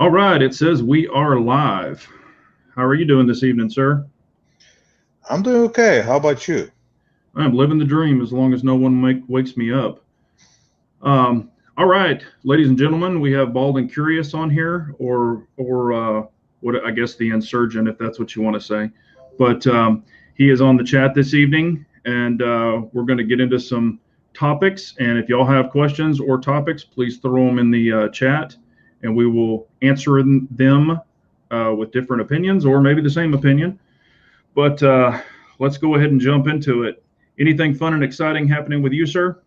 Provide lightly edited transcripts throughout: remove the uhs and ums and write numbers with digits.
All right, it says we are live. How are you doing this evening, sir? I'm doing okay. How about you? I'm living the dream as long as no one wakes me up. All right, ladies and gentlemen, we have Bald and Curious on here, or what I guess the insurgent, if that's what you want to say. But he is on the chat this evening, and we're going to get into some topics. And if y'all have questions or topics, please throw them in the chat, and we will answer them with different opinions or maybe the same opinion. But let's go ahead and jump into it. Anything fun and exciting happening with you, sir?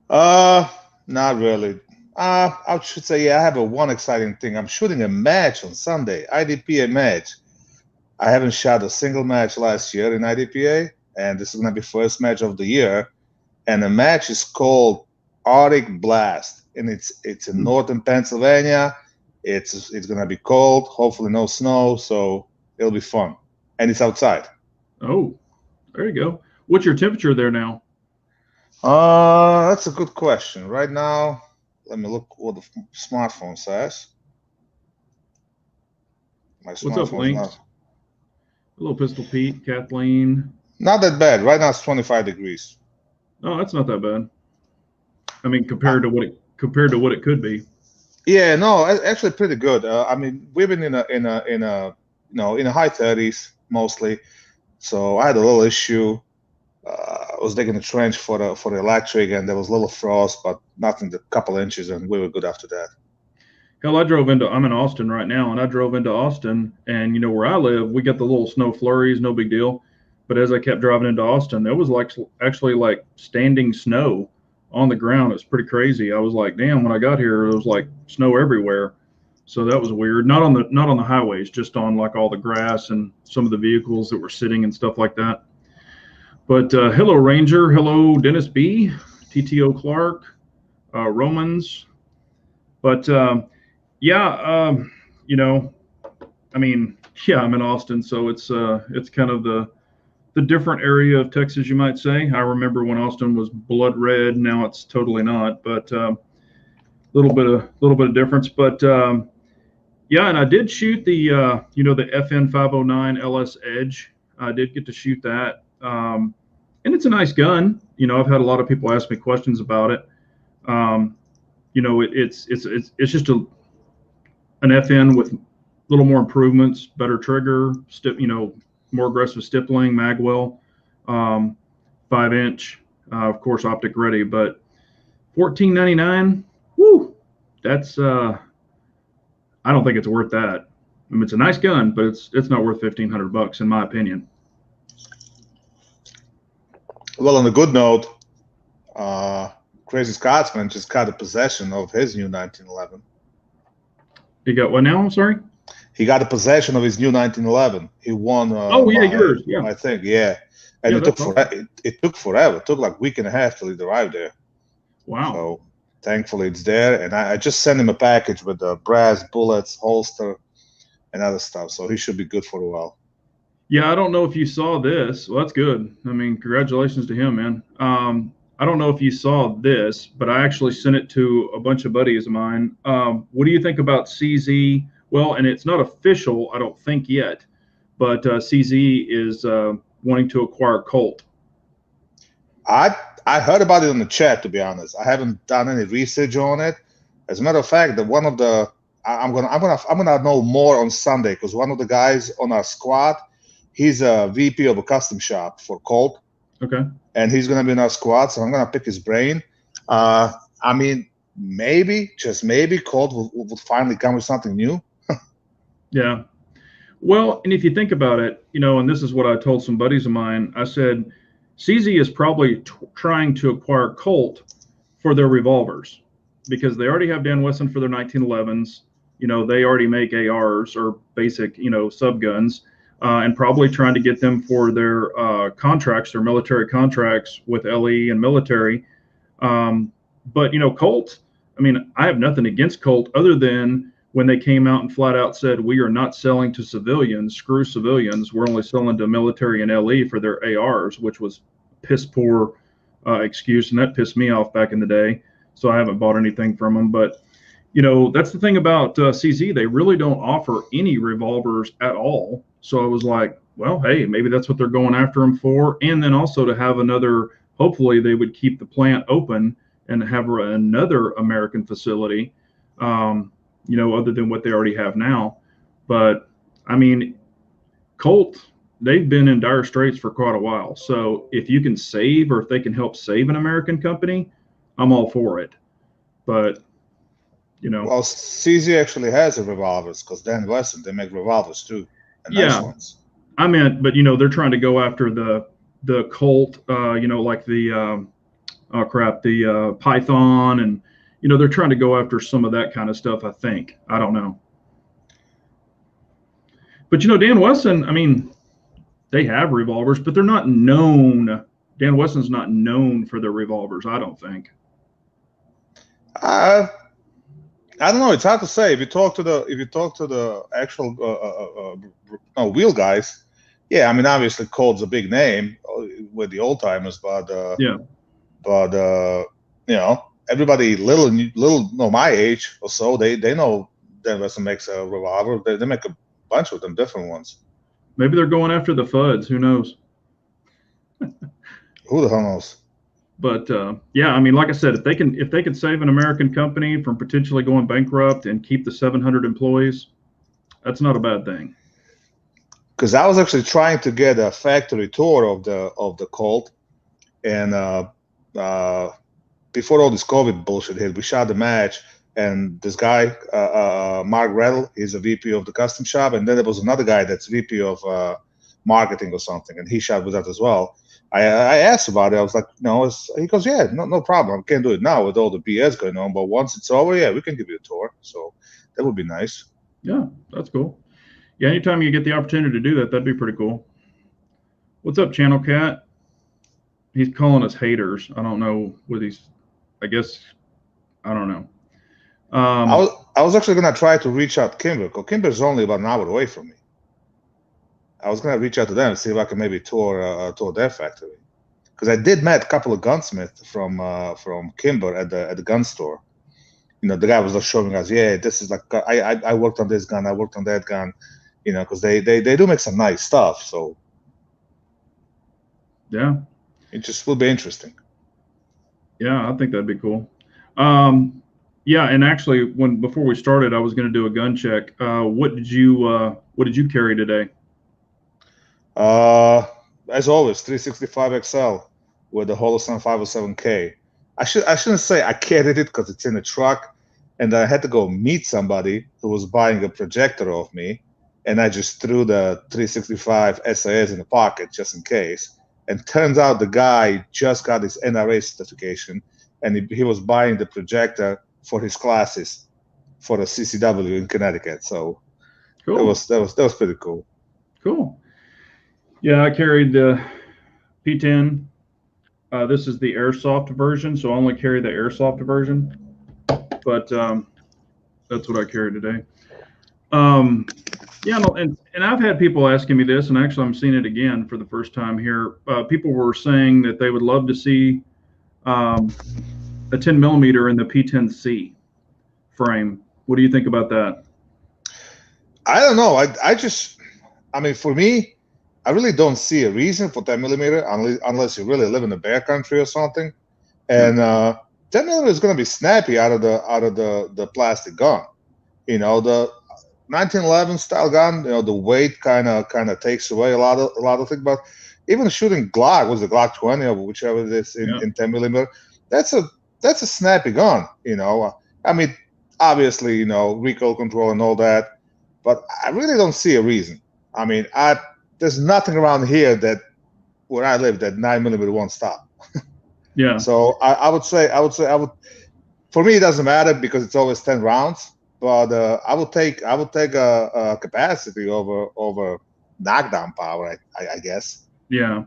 Uh, Not really. I should say, yeah, I have a one exciting thing. I'm shooting a match on Sunday, IDPA match. I haven't shot a single match last year in IDPA, and this is gonna be first match of the year. And the match is called Arctic Blast, and it's in northern Pennsylvania. It's gonna be cold, hopefully no snow, so it'll be fun. And it's outside. Oh, there you go. What's your temperature there now? That's a good question. Right now, let me look what the smartphone says. My What's up, smartphone's Lynx? Hello, Pistol Pete, Kathleen. not that bad. Right now it's 25 degrees. Oh, that's not that bad. I mean, Uh, compared to what it could be. yeah, no, actually pretty good. I mean, we've been in the high 30s mostly. So I had a little issue. I was digging a trench for the electric, and there was a little frost, but nothing, a couple inches, and we were good after that. Hell, I'm in Austin right now, and I drove into Austin, and where I live, we get the little snow flurries, no big deal. But as I kept driving into Austin, there was like actually like standing snow on the ground. It's pretty crazy. I was like, damn, when I got here, it was like snow everywhere. So that was weird. Not on the highways, just on like all the grass and some of the vehicles that were sitting and stuff like that. But hello, Ranger. Hello, Dennis B. TTO Clark, Romans. But yeah, you know, I mean, yeah, I'm in Austin, so it's kind of the different area of Texas, you might say. I remember when Austin was blood red. Now it's totally not, but little bit of difference. But yeah, and I did shoot the the FN 509 LS Edge. I did get to shoot that, and it's a nice gun. I've had a lot of people ask me questions about it. Um, it's just an FN with a little more improvements, better trigger, more aggressive stippling, magwell, um, 5 inch, of course, optic ready. But 14.99, whoo, that's I don't think it's worth that. I mean, it's a nice gun, but it's not worth $1,500 in my opinion. Well, on a good note, uh, Crazy Scotsman just got a possession of his new 1911. You got what now? I'm sorry. He got a possession of his new 1911. He won Oh yeah, my yours. Yeah, my thing, yeah. And yeah, it took that's for awesome. it took forever. It took like a week and a half till it arrived there. Wow. So thankfully it's there, and I just sent him a package with the brass bullets, holster, and other stuff. So he should be good for a while. Yeah, I don't know if you saw this. Well, that's good. I mean, congratulations to him, man. I don't know if you saw this, but I actually sent it to a bunch of buddies of mine. What do you think about CZ? Well, and it's not official, I don't think yet, but CZ is wanting to acquire Colt. I I heard about it on the chat. To be honest, I haven't done any research on it. As a matter of fact, the one of the I'm gonna know more on Sunday because one of the guys on our squad, he's a VP of a custom shop for Colt, Okay. and he's gonna be in our squad. So I'm gonna pick his brain. Uh, I mean, maybe just maybe Colt will finally come with something new. Yeah. Well, and if you think about it, and this is what I told some buddies of mine, I said CZ is probably trying to acquire Colt for their revolvers because they already have Dan Wesson for their 1911s. They already make ARs or basic, sub guns, and probably trying to get them for their contracts, their military contracts with LE and military. But Colt. I mean, I have nothing against Colt other than when they came out and flat out said we are not selling to civilians. Screw civilians. We're only selling to military and LE for their ARs, which was piss poor excuse, and that pissed me off back in the day. So I haven't bought anything from them. But That's the thing about CZ. They really don't offer any revolvers at all. So I was like, well, hey, maybe that's what they're going after them for. And then also to have another, hopefully they would keep the plant open and have another American facility, other than what they already have now. But I mean, Colt, they've been in dire straits for quite a while. So if you can save, or if they can help save an American company, I'm all for it. But well, CZ actually has a revolvers, because Dan Wesson, they make revolvers too, and nice ones. I meant, but they're trying to go after the Colt, like the the Python, and they're trying to go after some of that kind of stuff. I think, I don't know, but Dan Wesson, I mean, they have revolvers, but they're not known. Dan Wesson's not known for their revolvers, I don't think. I don't know. It's hard to say. If you talk to the actual wheel guys, yeah. I mean, obviously, Colt's a big name with the old timers, but everybody little my age or so, they know Dan Wesson makes a revolver. They make a bunch of them, different ones. Maybe they're going after the Fuds. Who knows? Who the hell knows? But yeah, I mean, like I said, if they can save an American company from potentially going bankrupt and keep the 700 employees, that's not a bad thing. Because I was actually trying to get a factory tour of the Colt, and before all this COVID bullshit hit, we shot the match, and this guy, Mark Reddle, he's a VP of the custom shop, and then there was another guy that's VP of marketing or something, and he shot with that as well. I asked about it. I was like, he goes, yeah, no problem. I can't do it now with all the BS going on, but once it's over, yeah, we can give you a tour. So that would be nice. Yeah, that's cool. Yeah, anytime you get the opportunity to do that, that'd be pretty cool. What's up, Channel Cat? He's calling us haters. I don't know what I guess, I don't know. I was actually going to try to reach out to Kimber, because Kimber's only about an hour away from me. I was going to reach out to them and see if I can maybe tour their factory, because I did met a couple of gunsmiths from Kimber at the gun store. The guy was just showing us, yeah, this is like I worked on this gun, I worked on that gun, because they do make some nice stuff. So yeah, it just will be interesting. Yeah, I think that'd be cool. Yeah, and actually, before we started, I was going to do a gun check. What did you carry today? As always, 365 XL with the Holosun 507K. I shouldn't say I carried it, because it's in the truck, and I had to go meet somebody who was buying a projector off me, and I just threw the 365 SAS in the pocket just in case. And turns out the guy just got his NRA certification, and he was buying the projector for his classes for the CCW in Connecticut. So cool. that was pretty cool. Cool. Yeah, I carried the P10. This is the airsoft version, so I only carry the airsoft version. But that's what I carry today. Yeah, and I've had people asking me this, and actually I'm seeing it again for the first time here. People were saying that they would love to see a 10 millimeter in the P10C frame. What do you think about that? I don't know. I mean, for me, I really don't see a reason for 10 millimeter unless you really live in the bear country or something. And 10 millimeter is going to be snappy out of the plastic gun. The 1911 style gun, the weight kind of takes away a lot of things. But even shooting Glock, was the Glock 20 or whichever it is in 10 millimeter, that's a snappy gun. I mean, obviously, recoil control and all that, but I really don't see a reason. I mean, there's nothing around here where I live that 9 millimeter won't stop. Yeah. So I would say, for me, it doesn't matter because it's always 10 rounds. But I would take a capacity over knockdown power, I guess. Yeah.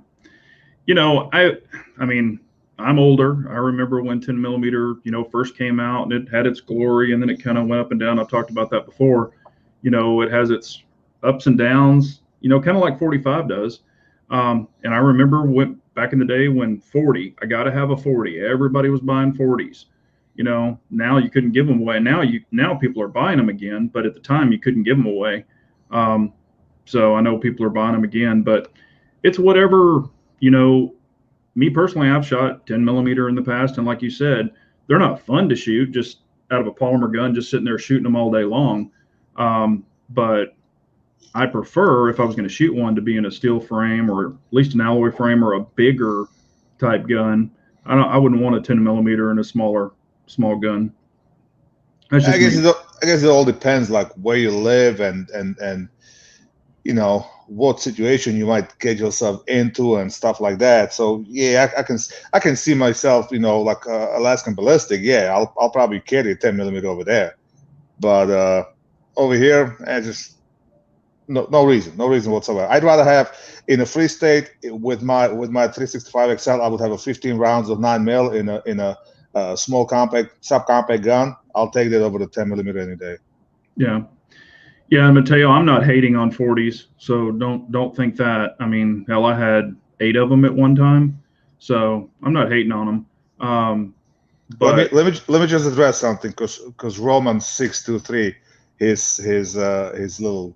I mean, I'm older. I remember when 10 millimeter, first came out, and it had its glory, and then it kind of went up and down. I've talked about that before. It has its ups and downs, kind of like 45 does. And I remember back in the day when 40, I got to have a 40. Everybody was buying 40s. Now you couldn't give them away. Now people are buying them again, but at the time you couldn't give them away. So I know people are buying them again, but it's whatever, me personally, I've shot 10 millimeter in the past. And like you said, they're not fun to shoot just out of a polymer gun, just sitting there shooting them all day long. But I prefer, if I was going to shoot one, to be in a steel frame or at least an alloy frame or a bigger type gun. I wouldn't want a 10 millimeter in a small gun. That's just I guess it all depends, like where you live and what situation you might get yourself into and stuff like that. So yeah, I can see myself, like Alaskan ballistic. Yeah, I'll probably carry a 10 millimeter over there, but over here, just no reason whatsoever. I'd rather have in a free state with my 365 XL. I would have a 15 rounds of 9mm in a small subcompact gun. I'll take that over the 10 millimeter any day. Yeah. Yeah, and Mateo, I'm not hating on 40s, so don't think that. I mean, hell, I had 8 of them at one time, so I'm not hating on them. But let me just address something, because Roman 623, his little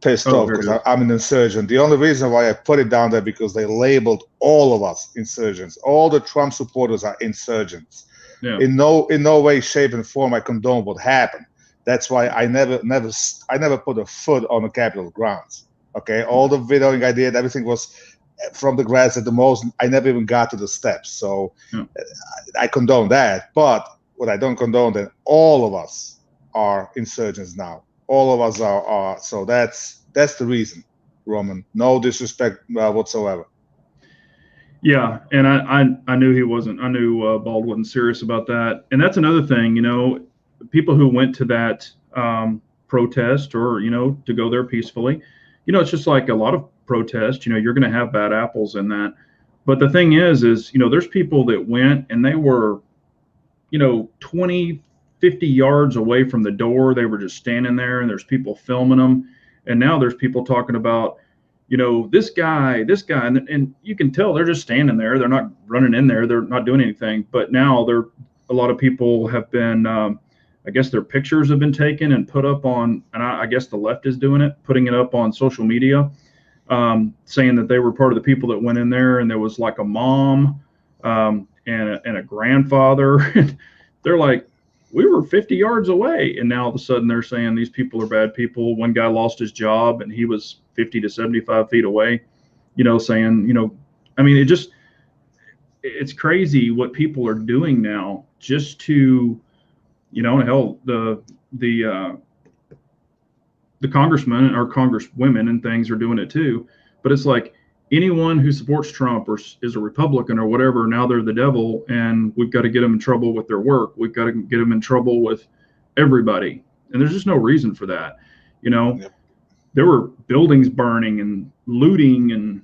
pissed off because I'm an insurgent. The only reason why I put it down there because they labeled all of us insurgents. All the Trump supporters are insurgents. Yeah. In no way, shape, and form I condone what happened. That's why I never put a foot on the Capitol grounds. Okay, all the videoing I did, everything was from the grass at the most. I never even got to the steps. So I condone that. But what I don't condone, that all of us are insurgents now. All of us are. So that's the reason, Roman. No disrespect whatsoever. Yeah, and I knew he wasn't. I knew Bald wasn't serious about that. And that's another thing, people who went to that protest or to go there peacefully, it's just like a lot of protests. You're going to have bad apples in that. But the thing is there's people that went and they were 20, 50 yards away from the door. They were just standing there, and there's people filming them. And now there's people talking about this guy, and you can tell they're just standing there. They're not running in there. They're not doing anything. But now a lot of people have been I guess their pictures have been taken and put up on, and I guess the left is doing it, putting it up on social media, saying that they were part of the people that went in there, and there was like a mom and a grandfather. They're like, we were 50 yards away, and now all of a sudden they're saying these people are bad people. One guy lost his job, and he was 50 to 75 feet away, saying, I mean, it's crazy what people are doing now just to, hell, the congressmen or congresswomen and things are doing it too. But it's like anyone who supports Trump or is a Republican or whatever, now they're the devil, and we've got to get them in trouble with their work. We've got to get them in trouble with everybody. And there's just no reason for that. Yep. There were buildings burning and looting and,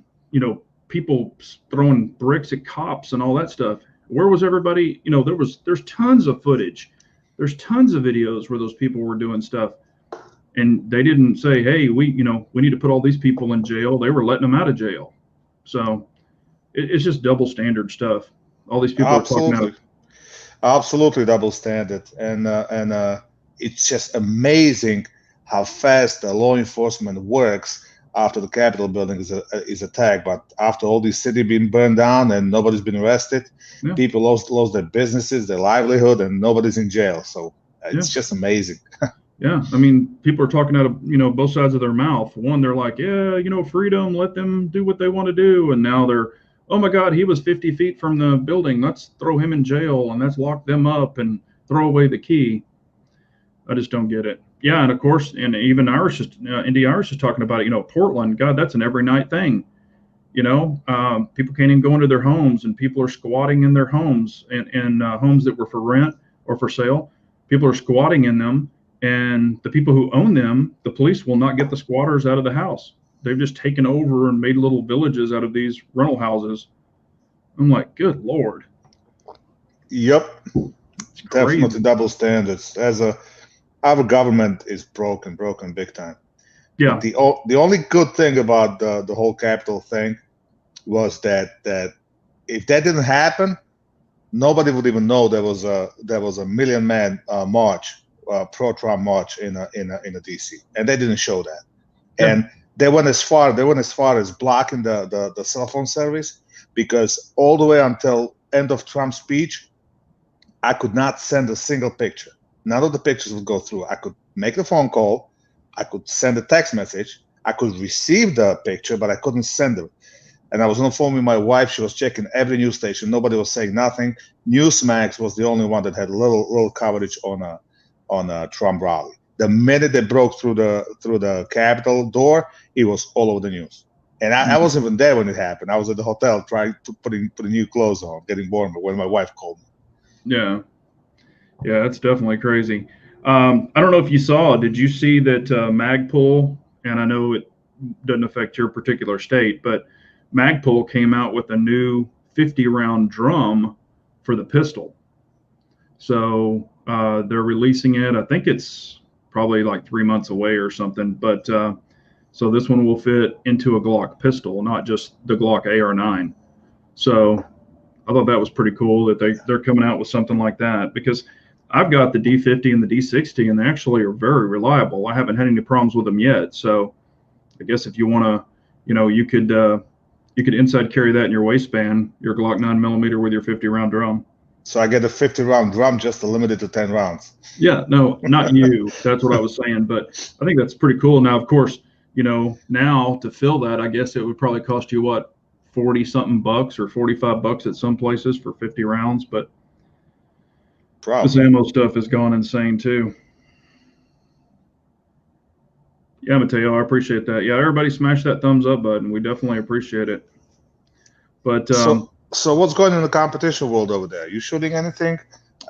people throwing bricks at cops and all that stuff. Where was everybody? There's tons of footage. There's tons of videos where those people were doing stuff, and they didn't say, hey, we need to put all these people in jail. They were letting them out of jail. So it's just double standard stuff. All these people are talking about. Absolutely double standard. And it's just amazing how fast the law enforcement works after the Capitol building is attacked. But after all these cities being burned down and nobody's been arrested, people lost their businesses, their livelihood, and nobody's in jail. So it's just amazing. Yeah, I mean, people are talking out of both sides of their mouth. One, they're like, yeah, freedom, let them do what they want to do, and now they're, oh my God, he was 50 feet from the building. Let's throw him in jail and let's lock them up and throw away the key. I just don't get it. Yeah, and of course, and even Indy Irish is talking about it. Portland, God, that's an every night thing. People can't even go into their homes, and people are squatting in their homes and homes that were for rent or for sale. People are squatting in them. And the people who own them, the police will not get the squatters out of the house. They've just taken over and made little villages out of these rental houses. I'm like, good Lord. Yep. Definitely double standards. Our government is broken big time. Yeah. The only good thing about the whole Capitol thing was that if that didn't happen, nobody would even know there was a million man march, pro-Trump march in a DC, and they didn't show that. Yeah. And they went as far as blocking the cell phone service, because all the way until end of Trump's speech, I could not send a single picture. None of the pictures would go through. I could make a phone call, I could send a text message, I could receive the picture, but I couldn't send it. And I was on the phone with my wife. She was checking every news station. Nobody was saying nothing. Newsmax was the only one that had little coverage on a Trump rally. The minute they broke through the Capitol door, it was all over the news. And I wasn't even there when it happened. I was at the hotel trying to putting new clothes on, getting warm when my wife called me. Yeah, that's definitely crazy. I don't know if you saw. Did you see that Magpul? And I know it doesn't affect your particular state, but Magpul came out with a new 50-round drum for the pistol. So they're releasing it. I think it's probably like 3 months away or something. But so this one will fit into a Glock pistol, not just the Glock AR-9. So I thought that was pretty cool that they're coming out with something like that, because I've got the D50 and the D60, and they actually are very reliable. I haven't had any problems with them yet. So I guess if you want to, you could inside carry that in your waistband, your Glock 9mm with your 50-round drum. So I get a 50-round drum just to limit it to 10 rounds. Yeah, no, not you. That's what I was saying. But I think that's pretty cool. Now, of course, now to fill that, I guess it would probably cost you what, 40-something bucks or $45 at some places for 50 rounds. But probably. This ammo stuff has gone insane too. Yeah, Mateo, I appreciate that. Yeah, everybody smash that thumbs up button. We definitely appreciate it. But so what's going on in the competition world over there? You shooting anything?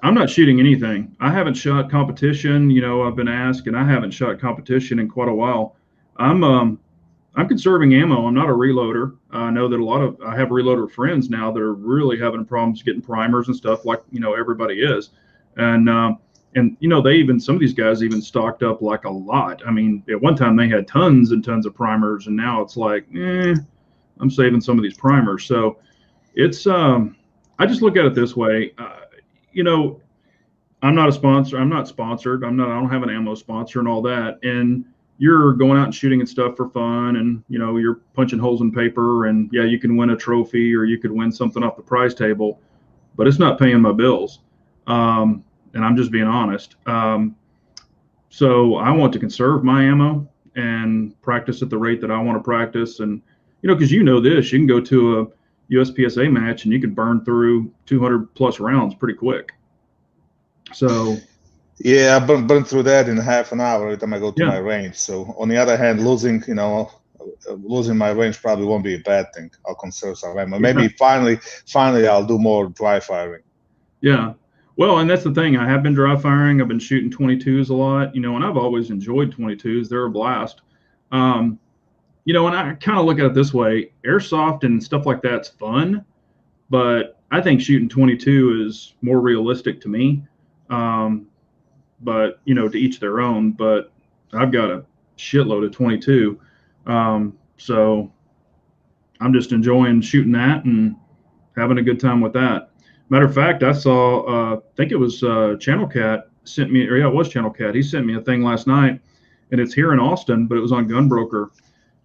I'm not shooting anything. I haven't shot competition. I've been asked, and I haven't shot competition in quite a while. I'm conserving ammo. I'm not a reloader. I know that I have reloader friends now that are really having problems getting primers and stuff, like everybody is, and they some of these guys even stocked up like a lot. I mean, at one time they had tons and tons of primers, and now it's like, I'm saving some of these primers. So it's I just look at it this way. I'm not a sponsor. I'm not sponsored. I don't have an ammo sponsor and all that. And you're going out and shooting and stuff for fun, and you're punching holes in paper, and yeah, you can win a trophy or you could win something off the prize table, but it's not paying my bills. And I'm just being honest. So I want to conserve my ammo and practice at the rate that I want to practice. And because this, you can go to a USPSA match and you can burn through 200 plus rounds pretty quick. So yeah, I burned through that in half an hour every time I go to my range. So on the other hand, losing my range probably won't be a bad thing. I'll conserve some ammo. Maybe finally I'll do more dry firing. Yeah. Well, and that's the thing. I have been dry firing. I've been shooting 22s a lot, and I've always enjoyed 22s. They're a blast. And I kind of look at it this way: airsoft and stuff like that's fun, but I think shooting 22 is more realistic to me. But to each their own. But I've got a shitload of 22, so I'm just enjoying shooting that and having a good time with that. Matter of fact, I saw, I think it was Channel Cat sent me, or yeah, it was Channel Cat. He sent me a thing last night, and it's here in Austin, but it was on Gunbroker.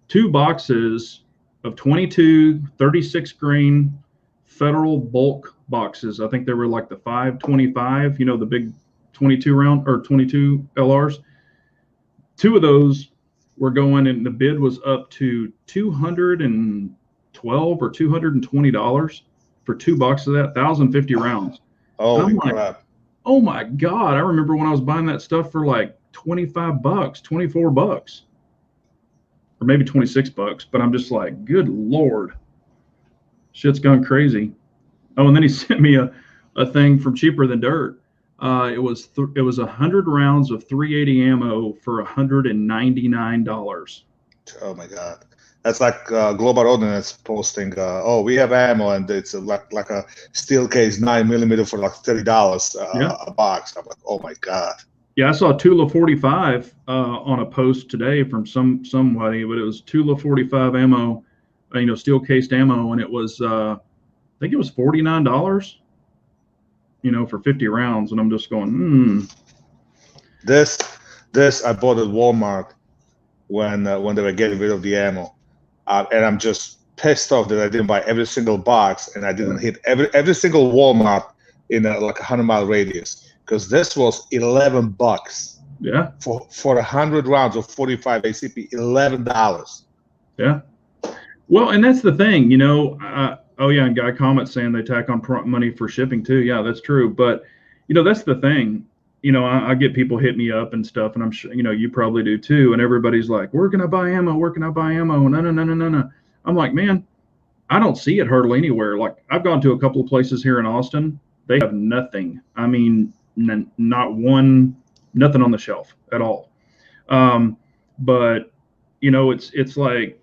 2 boxes of 22 36 grain Federal bulk boxes. I think they were like the 525, the big 22 round or 22 LRs. 2 of those were going, and the bid was up to $212 or $220 for 2 boxes of that, 1,050 rounds. Holy crap. Oh my God. I remember when I was buying that stuff for like $25, $24, or maybe $26, but I'm just like, good Lord, shit's gone crazy. Oh, and then he sent me a thing from Cheaper Than Dirt. It was 100 rounds of 380 ammo for $199. Oh my God. That's like Global Ordnance posting, we have ammo, and it's like a steel case 9mm for like $30 a box. I'm like, oh my God. Yeah, I saw Tula 45 on a post today from somebody, but it was Tula 45 ammo, steel cased ammo, and it was I think it was $49. for 50 rounds, and I'm just going, This I bought at Walmart when they were getting rid of the ammo, and I'm just pissed off that I didn't buy every single box and I didn't hit every single Walmart in like a 100-mile radius, because this was $11. Yeah. For 100 rounds of 45 ACP, $11. Yeah. Well, and that's the thing, oh yeah, and guy comments saying they tack on money for shipping too. Yeah, that's true. But that's the thing. I get people hit me up and stuff, and I'm sure you probably do too. And everybody's like, "Where can I buy ammo? Where can I buy ammo?" No, no, no, no, no, no. I'm like, man, I don't see it hardly anywhere. Like I've gone to a couple of places here in Austin. They have nothing. I mean, not one, nothing on the shelf at all. But it's like,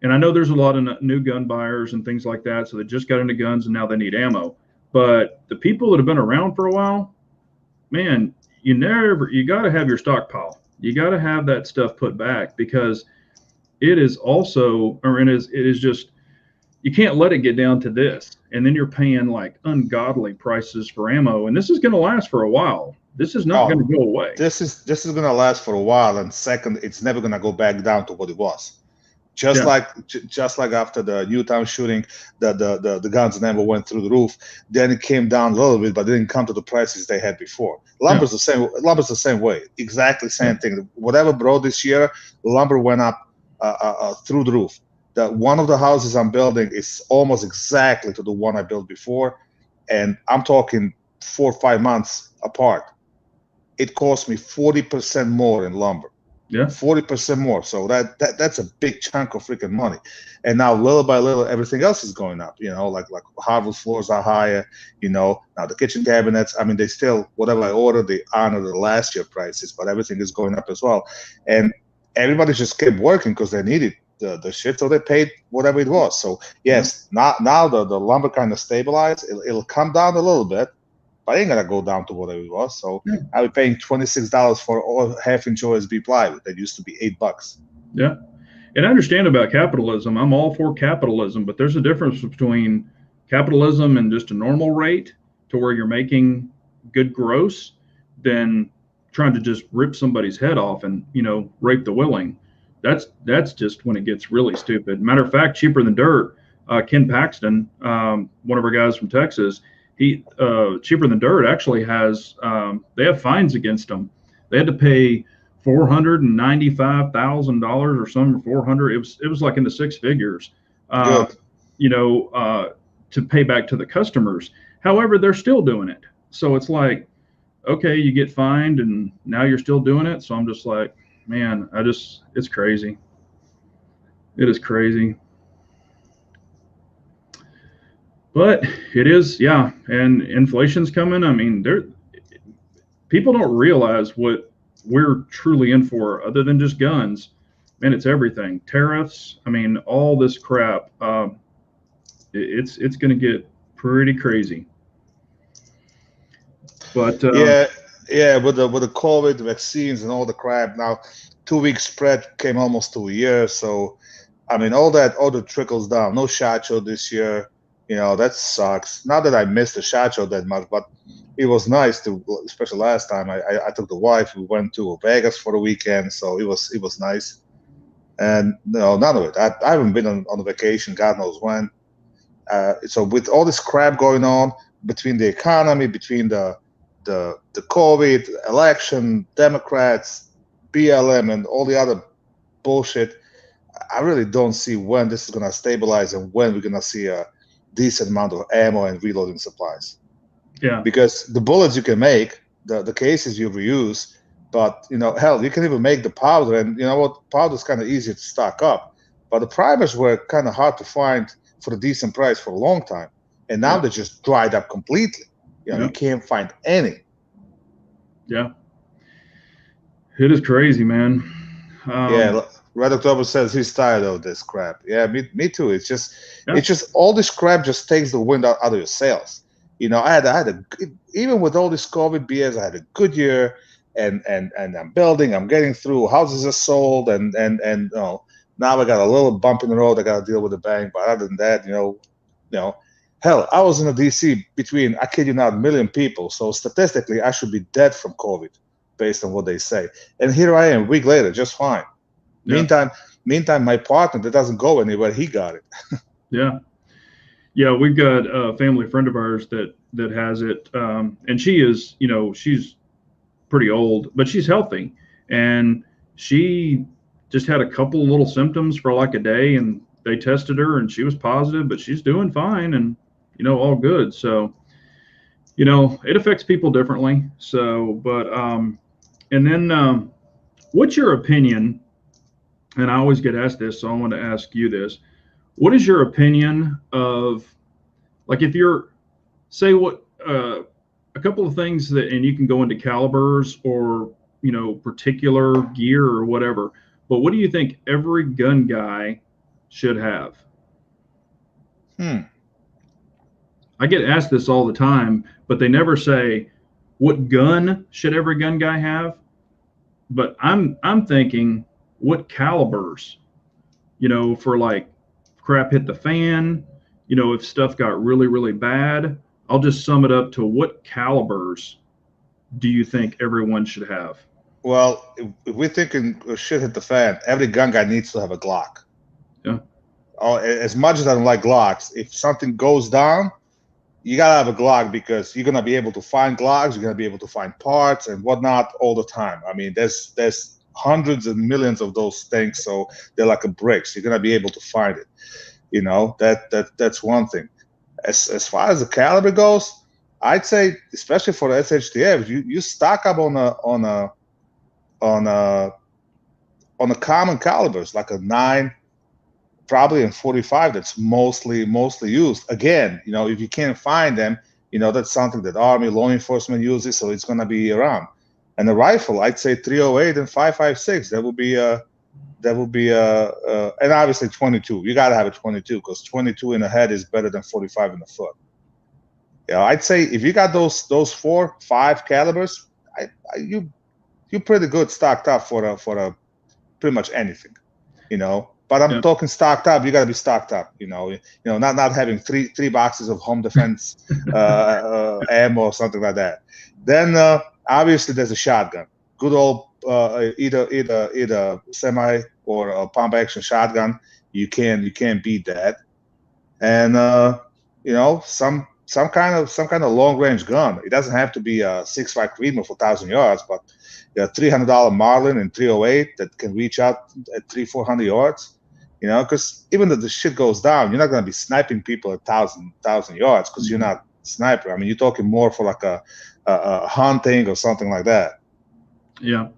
and I know there's a lot of new gun buyers and things like that, so they just got into guns and now they need ammo. But the people that have been around for a while, man, you got to have your stockpile. You got to have that stuff put back, because it is also, or it is just, you can't let it get down to this, and then you're paying like ungodly prices for ammo, and this is going to last for a while. This is not going to go away. This is going to last for a while, and second, it's never going to go back down to what it was. Just like after the Newtown shooting, the guns and ammo went through the roof. Then it came down a little bit, but it didn't come to the prices they had before. Lumber's the same. Lumber's the same way. Exactly same thing. Whatever brought this year, lumber went up through the roof. One of the houses I'm building is almost exactly to the one I built before, and I'm talking 4 or 5 months apart. It cost me 40% more in lumber. Yeah, 40% more. So that's a big chunk of freaking money. And now little by little, everything else is going up. Like hardwood floors are higher. Now the kitchen cabinets. I mean, they still, whatever I ordered, they honor the last year prices, but everything is going up as well. And everybody just kept working because they needed the shit, so they paid whatever it was. So yes, now the lumber kind of stabilized. It'll come down a little bit, but I ain't gonna go down to whatever it was. So I'll be paying $26 for all half-inch OSB plywood that used to be $8. Yeah, and I understand about capitalism. I'm all for capitalism, but there's a difference between capitalism and just a normal rate, to where you're making good gross, than trying to just rip somebody's head off and rape the willing. That's just when it gets really stupid. Matter of fact, Cheaper Than Dirt, Ken Paxton, one of our guys from Texas, he Cheaper Than Dirt actually has, they have fines against them. They had to pay $495,000 or some, 400. It was like in the six figures, to pay back to the customers. However, they're still doing it. So it's like, okay, you get fined and now you're still doing it. So I'm just like, man, it's crazy. It is crazy. But it is, yeah, and inflation's coming. I mean, people don't realize what we're truly in for, other than just guns. Man, it's everything. Tariffs. I mean, all this crap. It's going to get pretty crazy. But yeah, with the COVID vaccines and all the crap. Now, 2-week spread came almost to a year. So, I mean, all that trickles down. No SHOT Show this year. That sucks. Not that I missed the SHOT Show that much, but it was nice to, especially last time. I took the wife. We went to Vegas for the weekend, so it was nice. And none of it. I haven't been on a vacation, God knows when. So with all this crap going on between the economy, between the COVID election, Democrats, BLM, and all the other bullshit, I really don't see when this is gonna stabilize and when we're gonna see a decent amount of ammo and reloading supplies. Yeah. Because the bullets you can make, the cases you reuse, but hell, you can even make the powder, and powder's kind of easy to stock up. But the primers were kind of hard to find for a decent price for a long time, and now they just dried up completely. You can't find any. Yeah. It is crazy, man. Red October says he's tired of this crap. Yeah, me too. It's just all this crap just takes the wind out of your sails. I had a even with all this COVID BS, I had a good year, and I'm building, I'm getting through. Houses are sold, and now I got a little bump in the road. I got to deal with the bank, but other than that, Hell, I was in the DC between, I kid you not, 1 million people. So statistically, I should be dead from COVID, based on what they say. And here I am, a week later, just fine. Yeah. Meantime, my partner that doesn't go anywhere, he got it. Yeah. Yeah, we've got a family friend of ours that has it, and she is, she's pretty old, but she's healthy, and she just had a couple of little symptoms for like a day, and they tested her, and she was positive, but she's doing fine, and all good. So, it affects people differently. So, but and then what's your opinion? And I always get asked this, so I want to ask you this. What is your opinion of, like, if you're, say, what a couple of things that, and you can go into calibers or particular gear or whatever, but what do you think every gun guy should have? I get asked this all the time, but they never say what gun should every gun guy have. But I'm thinking, what calibers, for like crap hit the fan, if stuff got really, really bad. I'll just sum it up to, what calibers do you think everyone should have? Well, if we're thinking shit hit the fan, every gun guy needs to have a Glock. Yeah. Oh, as much as I don't like Glocks, if something goes down, you gotta have a Glock, because you're gonna be able to find Glocks, you're gonna be able to find parts and whatnot all the time. I mean, there's hundreds and millions of those things, so they're like a brick. So you're gonna be able to find it. That's one thing. As far as the caliber goes, I'd say, especially for the SHTF, you stock up on the common calibers, like a 9, probably in 45. That's mostly used. Again, if you can't find them, that's something that Army, law enforcement uses, so it's going to be around. And the rifle, I'd say 308 and 5.56. That would be and obviously 22. You got to have a 22, because 22 in the head is better than 45 in the foot. I'd say if you got those 4, 5 calibers, you're pretty good stocked up for pretty much anything, But I'm talking stocked up. You got to be stocked up, not having three boxes of home defense ammo or something like that. Then obviously there's a shotgun, good old either semi or a pump action shotgun. You can't beat that. And some kind of long range gun. It doesn't have to be a 6.5 Creedmoor for 1,000 yards, but $300 Marlin and 308 that can reach out at 300-400 yards. Because even though the shit goes down, you're not going to be sniping people at 1,000 yards, because you're not a sniper. I mean, you're talking more for like a hunting or something like that. Yeah.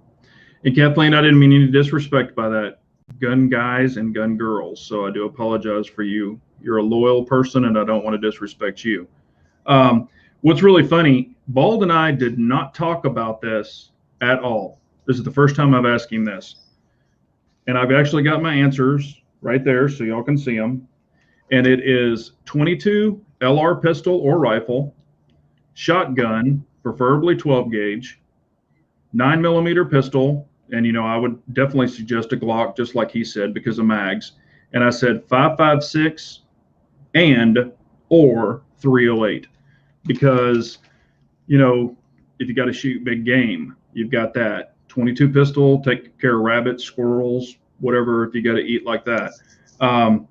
And Kathleen, I didn't mean any disrespect by that. Gun guys and gun girls. So I do apologize for you. You're a loyal person, and I don't want to disrespect you. What's really funny, Bald and I did not talk about this at all. This is the first time I've asked him this. And I've actually got my answers right there, so y'all can see them. And it is 22 LR pistol or rifle, shotgun, preferably 12 gauge, 9mm pistol. And, I would definitely suggest a Glock, just like he said, because of mags. And I said 5.56 and or 308, because, if you got to shoot big game, you've got that 22 pistol, take care of rabbits, squirrels, whatever, if you got to eat like that. And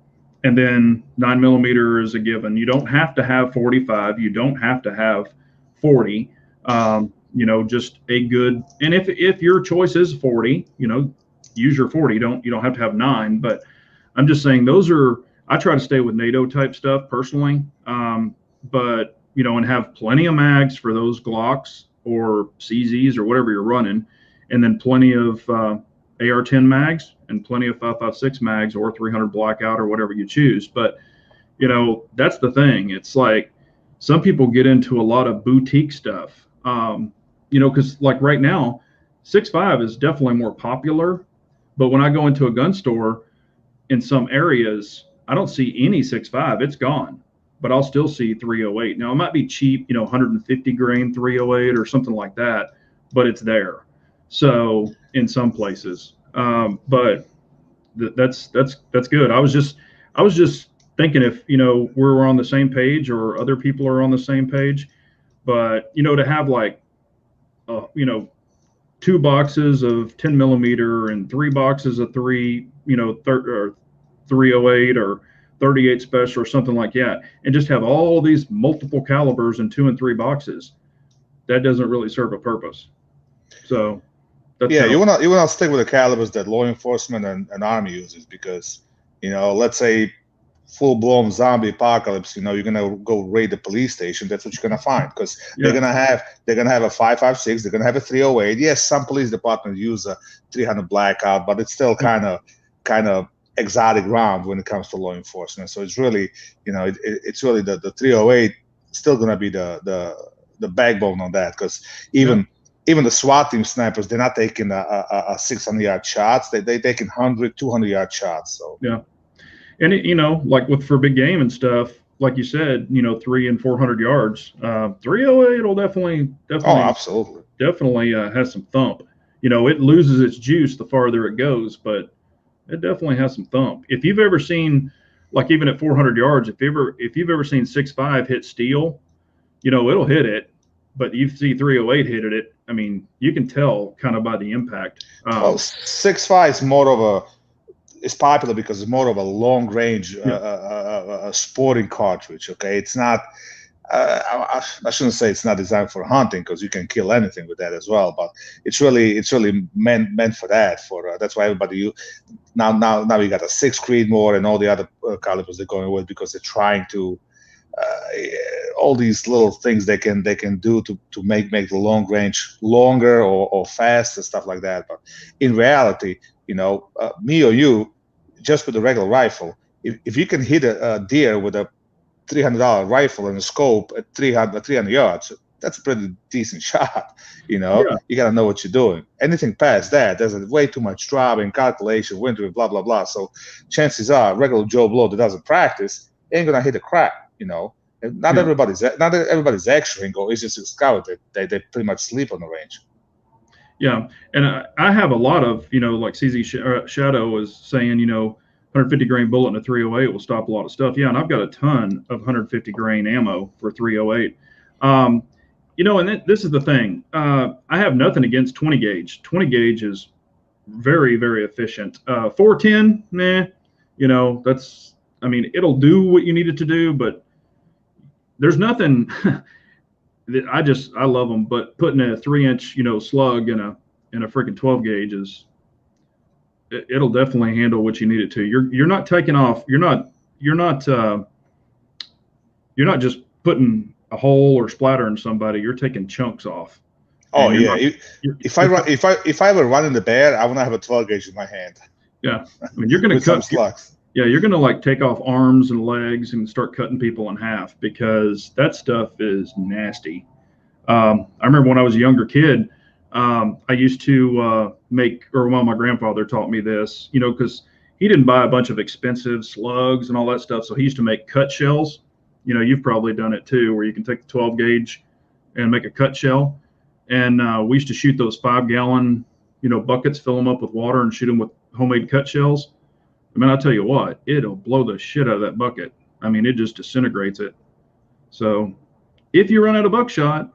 then 9mm is a given. You don't have to have 45. You don't have to have 40. Just a good, and if your choice is 40, use your 40. You don't have to have 9, but I'm just saying I try to stay with NATO type stuff personally. But, and have plenty of mags for those Glocks or CZs or whatever you're running, and then plenty of AR-10 mags and plenty of 5.56 mags or 300 blackout or whatever you choose. But, that's the thing. It's like some people get into a lot of boutique stuff, because like right now, 6.5 is definitely more popular. But when I go into a gun store in some areas, I don't see any 6.5. It's gone. But I'll still see 308. Now, it might be cheap, 150 grain 308 or something like that, but it's there. So in some places, but that's good. I was just thinking if, you know, we're on the same page or other people are on the same page. But, you know, to have like, you know, 2 boxes of 10 millimeter and 3 boxes of or 308 or 38 special or something like that, and just have all these multiple calibers in 2 and 3 boxes, that doesn't really serve a purpose. So that's Yeah, you wanna stick with the calibers that law enforcement and army uses, because, you know, let's say full-blown zombie apocalypse, you know, you're gonna go raid the police station. That's what you're gonna find, because they're gonna have a 5.56, they're gonna have a 308. Yes, some police departments use a 300 blackout, but it's still kind of exotic round when it comes to law enforcement. So it's really, you know, it's really the 308 still gonna be the backbone on that, because even the SWAT team snipers, they're not taking a 600-yard shots. They taking 100, 200-yard shots. So yeah. And it, you know, like for big game and stuff, like you said, you know, 300 and 400 yards, 308 will definitely, absolutely, has some thump. You know, it loses its juice the farther it goes, but it definitely has some thump. If you've ever seen, like even at 400 yards, if you've ever seen 6.5 hit steel, you know, it'll hit it, but you see 308 hit it. I mean, you can tell kind of by the impact. 6.5 is more of a, it's popular because it's more of a long range sporting cartridge. Okay, it's not. I shouldn't say it's not designed for hunting, because you can kill anything with that as well. But it's really meant for that. That's why everybody now you got a 6 Creedmoor and all the other calibers they're going with, because they're trying to all these little things they can do to make the long range longer or faster, stuff like that. But in reality, you know, me or you, just with a regular rifle, if you can hit a deer with a $300 rifle and a scope at 300 yards, that's a pretty decent shot. You know, you got to know what you're doing. Anything past that, there's way too much driving, calculation, wintering, blah, blah, blah. So chances are, regular Joe Blow that doesn't practice ain't going to hit a crap, you know. And not everybody's X-ring, or it's just a scout. They pretty much sleep on the range. Yeah, and I have a lot of, you know, like CZ Shadow was saying, you know, 150 grain bullet in a 308 will stop a lot of stuff. Yeah, and I've got a ton of 150 grain ammo for 308. You know, and this is the thing. I have nothing against 20 gauge. 20 gauge is very, very efficient. 410, nah, you know, that's, I mean, it'll do what you need it to do, but there's nothing. I love them, but putting a 3-inch, you know, slug in a freaking 12 gauge it'll definitely handle what you need it to. You're not taking off. You're not just putting a hole or splattering somebody. You're taking chunks off. Oh yeah. If I ever run in the bear, I want to have a 12 gauge in my hand. Yeah, I mean, you're gonna cut slugs. Yeah, you're going to like take off arms and legs and start cutting people in half, because that stuff is nasty. I remember when I was a younger kid, I used to my grandfather taught me this, you know, because he didn't buy a bunch of expensive slugs and all that stuff. So he used to make cut shells. You know, you've probably done it too, where you can take the 12 gauge and make a cut shell. And we used to shoot those 5-gallon, you know, buckets, fill them up with water and shoot them with homemade cut shells. I mean, I'll tell you what, it'll blow the shit out of that bucket. I mean, it just disintegrates it. So if you run out of buckshot,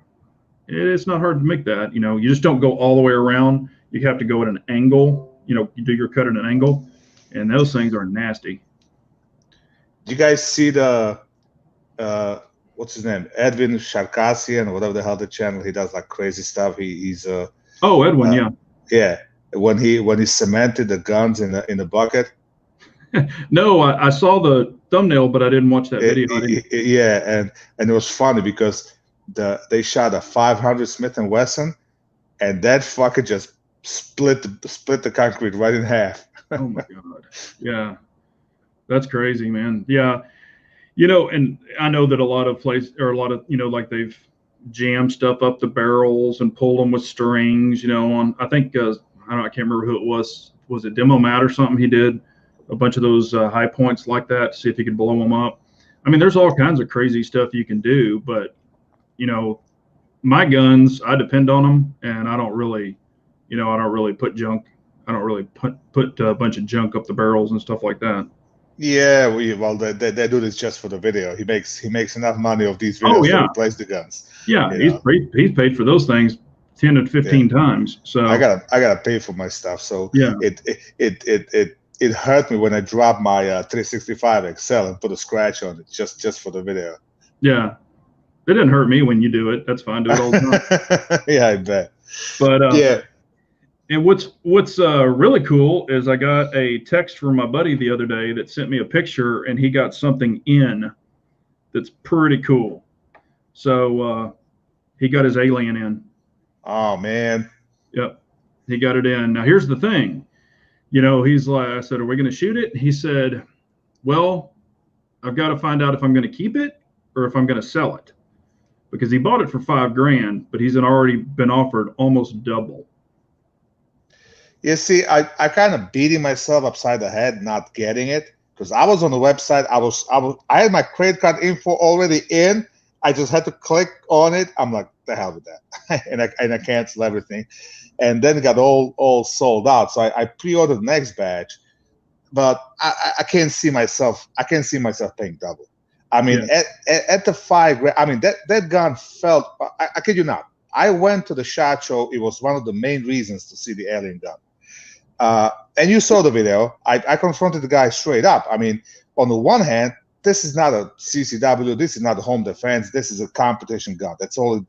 it's not hard to make that. You know, you just don't go all the way around. You have to go at an angle. You know, you do your cut at an angle, and those things are nasty. Do you guys see the, what's his name? Edwin Sharkasian, or whatever the hell the channel, he does like crazy stuff. He's Edwin, yeah. Yeah. When he cemented the guns in the bucket. No, I saw the thumbnail, but I didn't watch that video. Yeah, and it was funny because they shot a 500 Smith & Wesson, and that fucker just split the concrete right in half. Oh my god! Yeah, that's crazy, man. Yeah, you know, and I know that a lot of you know, like they've jammed stuff up the barrels and pulled them with strings. You know, on I think I can't remember who it was. Was it Demo Matt or something? He did a bunch of those high points like that to see if he could blow them up. I mean, there's all kinds of crazy stuff you can do, but you know, my guns, I depend on them, and I don't really put junk. I don't really put a bunch of junk up the barrels and stuff like that. Yeah, well they do this just for the video. He makes enough money of these Oh videos to yeah, replace the guns. yeah. You He's know, paid for those things 10 to yeah. 15 times. So I gotta pay for my stuff. So yeah, it hurt me when I dropped my 365 XL and put a scratch on it just for the video. yeah. It didn't hurt me when you do it. That's fine. Do it all the time. Yeah, I bet. But Yeah. and what's really cool is I got a text from my buddy the other day that sent me a picture, and he got something in that's pretty cool. So he got his alien in. Oh man. Yep, he got it in. Now here's the thing. He's like, I said, "Are we going to shoot it?" He said, "Well, I've got to find out if I'm going to keep it or if I'm going to sell it, because he bought it for $5,000, but he's already been offered almost double." You see, I kind of beating myself upside the head not getting it because I was on the website. I had my credit card info already in. I just had to click on it. I'm like, the hell with that, and I canceled everything, and then it got all sold out. So I pre-ordered the next batch, but I can't see myself. I can't see myself paying double. I mean, Yeah, at the $5,000, I mean that gun felt. I kid you not. I went to the SHOT Show. It was one of the main reasons to see the alien gun. And you saw the video. I confronted the guy straight up. I mean, on the one hand, this is not a CCW. This is not a home defense. This is a competition gun. That's all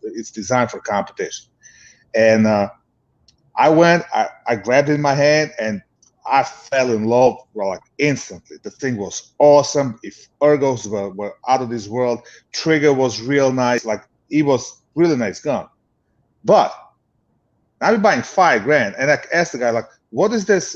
it's designed for competition. And I went, I grabbed it in my hand, and I fell in love like instantly. The thing was awesome. If ergos were out of this world, trigger was real nice. Like, it was really nice gun. But now you're buying $5,000, and I asked the guy, like, what is this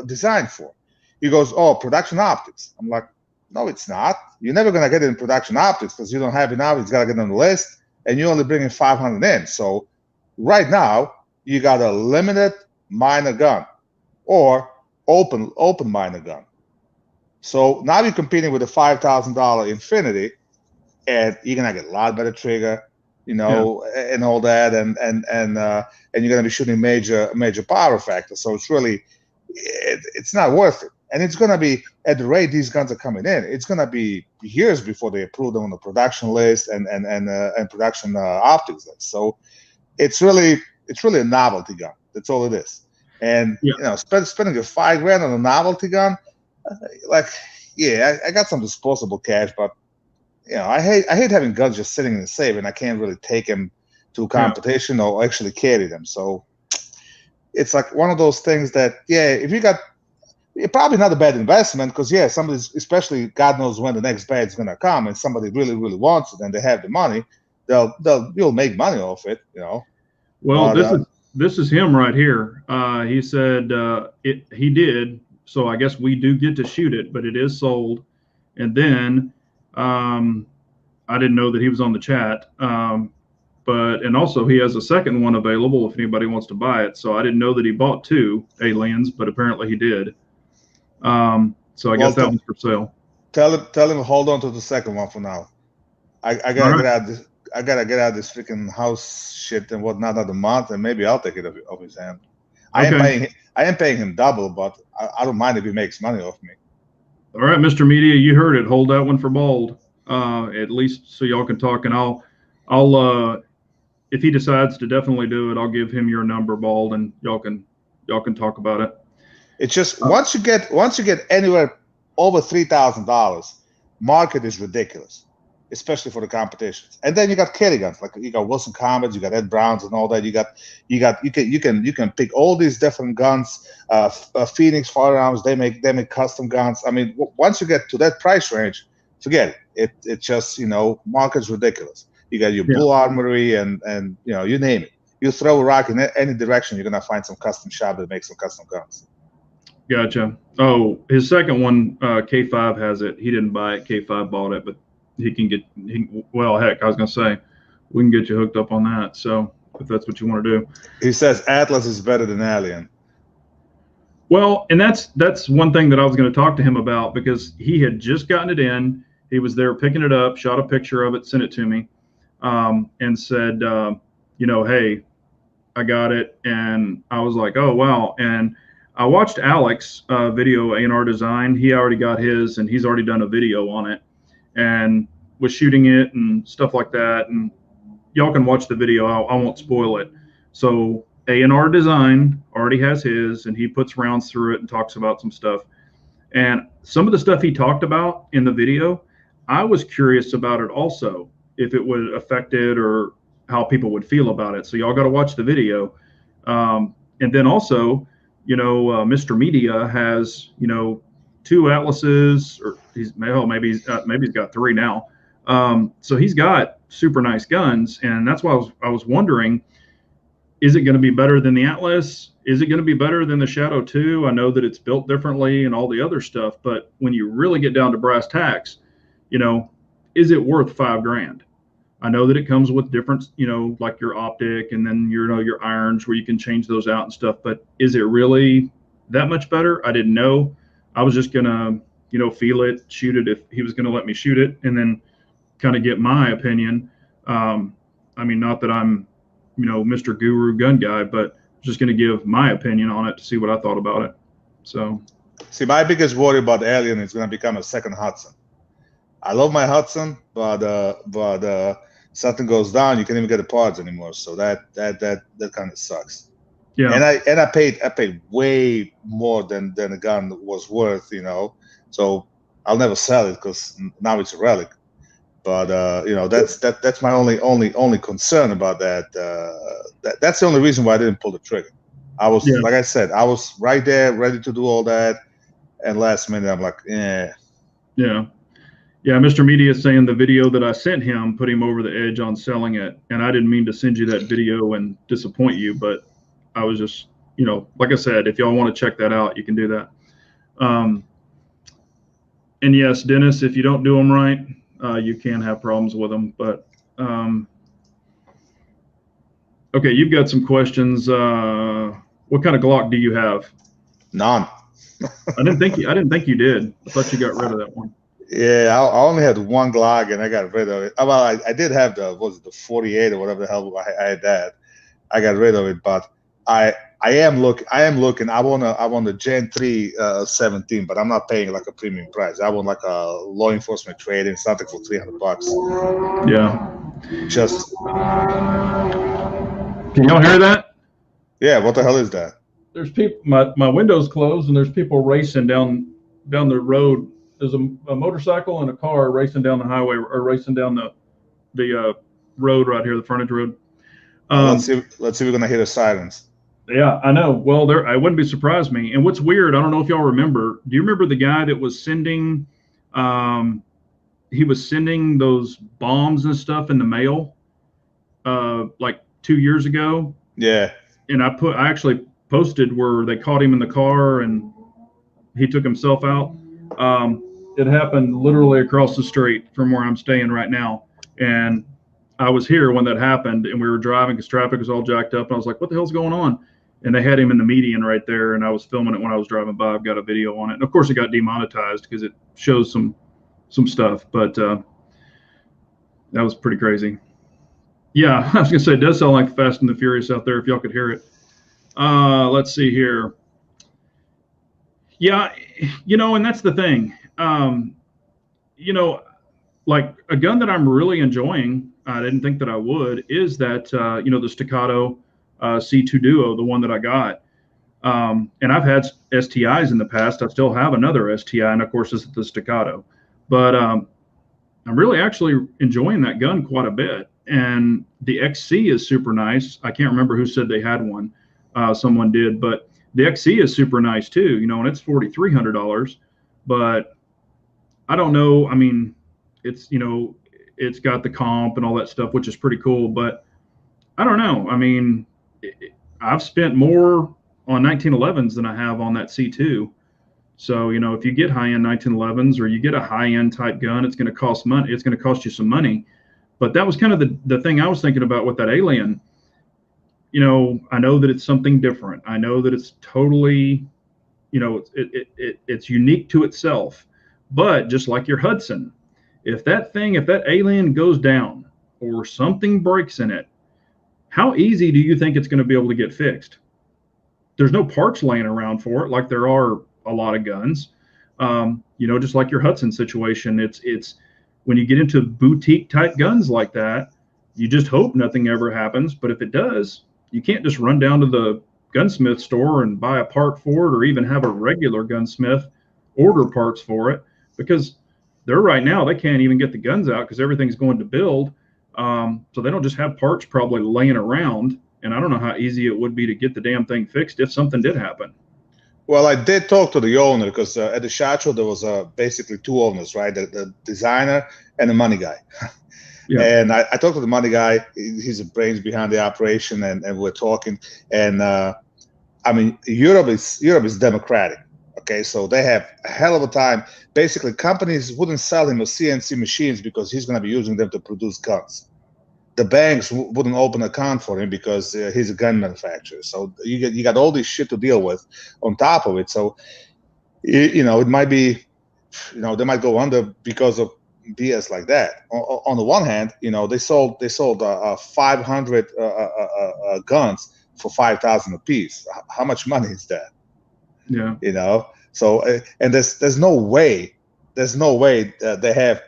designed for? He goes, oh, production optics. I'm like, no, it's not. You're never gonna get it in production optics because you don't have it now. It's gotta get on the list, and you're only bringing 500 in. So right now you got a limited minor gun or open minor gun. So now you're competing with a $5,000 Infinity, and you're gonna get a lot better trigger, and all that, and you're gonna be shooting major power factor. So it's really, it's not worth it. And it's gonna be, at the rate these guns are coming in, it's gonna be years before they approve them on the production list and production optics list. So it's really a novelty gun. That's all it is. And yeah, spending a $5,000 on a novelty gun, like, yeah, I got some disposable cash, but I hate having guns just sitting in the safe, and I can't really take them to a competition or actually carry them. So it's like one of those things that, if you got, probably not a bad investment, because somebody's, especially God knows when the next batch is gonna come, and somebody really wants it and they have the money, you'll make money off it. Well, But this is him right here. He said he did. So I guess we do get to shoot it, but it is sold. And then I didn't know that he was on the chat. And also he has a second one available if anybody wants to buy it. So I didn't know that he bought two aliens, but apparently he did. So I guess that one's for sale. Tell him hold on to the second one for now. I gotta get out this. I gotta get out of this freaking house shit and whatnot another month, and maybe I'll take it off his hand. Okay. I am paying him double, but I don't mind if he makes money off me. All right, Mr. Media, you heard it. Hold that one for Bald, at least so y'all can talk. And I'll if he decides to definitely do it, I'll give him your number, Bald, and y'all can talk about it. It's just once you get anywhere over $3,000, market is ridiculous, especially for the competitions. And then you got carry guns, like you got Wilson Combats, you got Ed Browns, and all that. You can pick all these different guns. Phoenix Firearms, they make custom guns. I mean, once you get to that price range, forget it. It just market's ridiculous. You got your Blue Armory and you name it. You throw a rock in any direction, you're gonna find some custom shop that makes some custom guns. Gotcha. Oh, his second one, K5 has it. He didn't buy it. K5 bought it, but he can get. Well, heck, I was gonna say, we can get you hooked up on that. So if that's what you want to do. He says Atlas is better than Alien. Well, and that's one thing that I was going to talk to him about, because he had just gotten it in. He was there picking it up, shot a picture of it, sent it to me, and said, hey, I got it. And I was like, oh, wow. And I watched Alex video A&R design. He already got his, and he's already done a video on it, and was shooting it and stuff like that. And y'all can watch the video. I won't spoil it. So A&R design already has his, and he puts rounds through it and talks about some stuff. And some of the stuff he talked about in the video, I was curious about it also, if it would affect it or how people would feel about it. So y'all got to watch the video. And then also, Mr. Media has, 2 Atlases, or maybe he's got 3 now. So he's got super nice guns, and that's why I was wondering, is it going to be better than the Atlas? Is it going to be better than the Shadow 2? I know that it's built differently and all the other stuff, but when you really get down to brass tacks, is it worth $5,000? I know that it comes with different, like your optic, and then your irons where you can change those out and stuff, but is it really that much better? I didn't know. I was just gonna, feel it, shoot it if he was gonna let me shoot it, and then kind of get my opinion. Not that I'm, Mr. Guru gun guy, but just going to give my opinion on it to see what I thought about it. So, see, my biggest worry about the Alien is going to become a second Hudson. I love my Hudson, but something goes down, you can't even get the parts anymore. So that kind of sucks. Yeah. And I paid way more than the gun was worth, So I'll never sell it because now it's a relic. But that's my only concern about that. That's the only reason why I didn't pull the trigger. Like I said, I was right there, ready to do all that, and last minute I'm like, eh. Yeah. Mr. Media is saying the video that I sent him put him over the edge on selling it, and I didn't mean to send you that video and disappoint you, but I was just, like I said, if y'all want to check that out, you can do that. And yes, Dennis, if you don't do them right, you can have problems with them, but okay, you've got some questions. What kind of Glock do you have? None. I didn't think you did. I thought you got rid of that one. Yeah, I only had one Glock and I got rid of it. Well, I did have the 48 or whatever the hell I had that. I got rid of it, but I am looking. I want a Gen 3 17, but I'm not paying like a premium price. I want like a law enforcement trade-in, something for $300. Yeah. Just. Can y'all hear that? Yeah. What the hell is that? There's people. My window's closed, and there's people racing down the road. There's a motorcycle and a car racing down the highway, or racing down the road right here, the frontage road. Let's see if we're gonna hear the sirens. Yeah, I know. Well, I wouldn't be surprised me. And what's weird, I don't know if y'all remember. Do you remember the guy that was sending? He was sending those bombs and stuff in the mail, like 2 years ago. Yeah. And I actually posted where they caught him in the car and he took himself out. It happened literally across the street from where I'm staying right now, and I was here when that happened, and we were driving because traffic was all jacked up, and I was like, what the hell's going on? And they had him in the median right there, and I was filming it when I was driving by. I've got a video on it, and of course it got demonetized because it shows some stuff, but that was pretty crazy. Yeah, I was gonna say, it does sound like Fast and the Furious out there if y'all could hear it. Let's see here. Yeah, and that's the thing. Like a gun that I'm really enjoying, I didn't think that I would, is that, the Staccato C2 Duo, the one that I got. And I've had STIs in the past. I still have another STI, and of course, this is the Staccato. But I'm really actually enjoying that gun quite a bit. And the XC is super nice. I can't remember who said they had one. Someone did, but the XC is super nice too, and it's $4,300. But I don't know. I mean, it's it's got the comp and all that stuff, which is pretty cool. But I don't know. I mean, I've spent more on 1911s than I have on that C2. So if you get high-end 1911s or you get a high-end type gun, it's going to cost money. It's going to cost you some money. But that was kind of the thing I was thinking about with that Alien. I know that it's something different. I know that it's totally, it's unique to itself. But just like your Hudson, if that Alien goes down or something breaks in it, how easy do you think it's going to be able to get fixed? there's no parts laying around for it like there are a lot of guns. Just like your Hudson situation, it's when you get into boutique type guns like that, you just hope nothing ever happens. But if it does, you can't just run down to the gunsmith store and buy a part for it, or even have a regular gunsmith order parts for it, because they're right now they can't even get the guns out because everything's going to build. So they don't just have parts probably laying around. And I don't know how easy it would be to get the damn thing fixed if something did happen. Well, I did talk to the owner because at the SHOT Show there was basically two owners, right? The designer and the money guy. Yeah. And I talked to the money guy. He's the brains behind the operation, and we're talking. And I mean, Europe is democratic. Okay, so they have a hell of a time. Basically, companies wouldn't sell him a CNC machines because he's going to be using them to produce guns. The banks wouldn't open an account for him because he's a gun manufacturer. So you got all this shit to deal with on top of it. So it might be, they might go under because of BS like that. On the one hand, they sold 500 guns for $5,000 a piece. How much money is that? Yeah. So and there's no way they have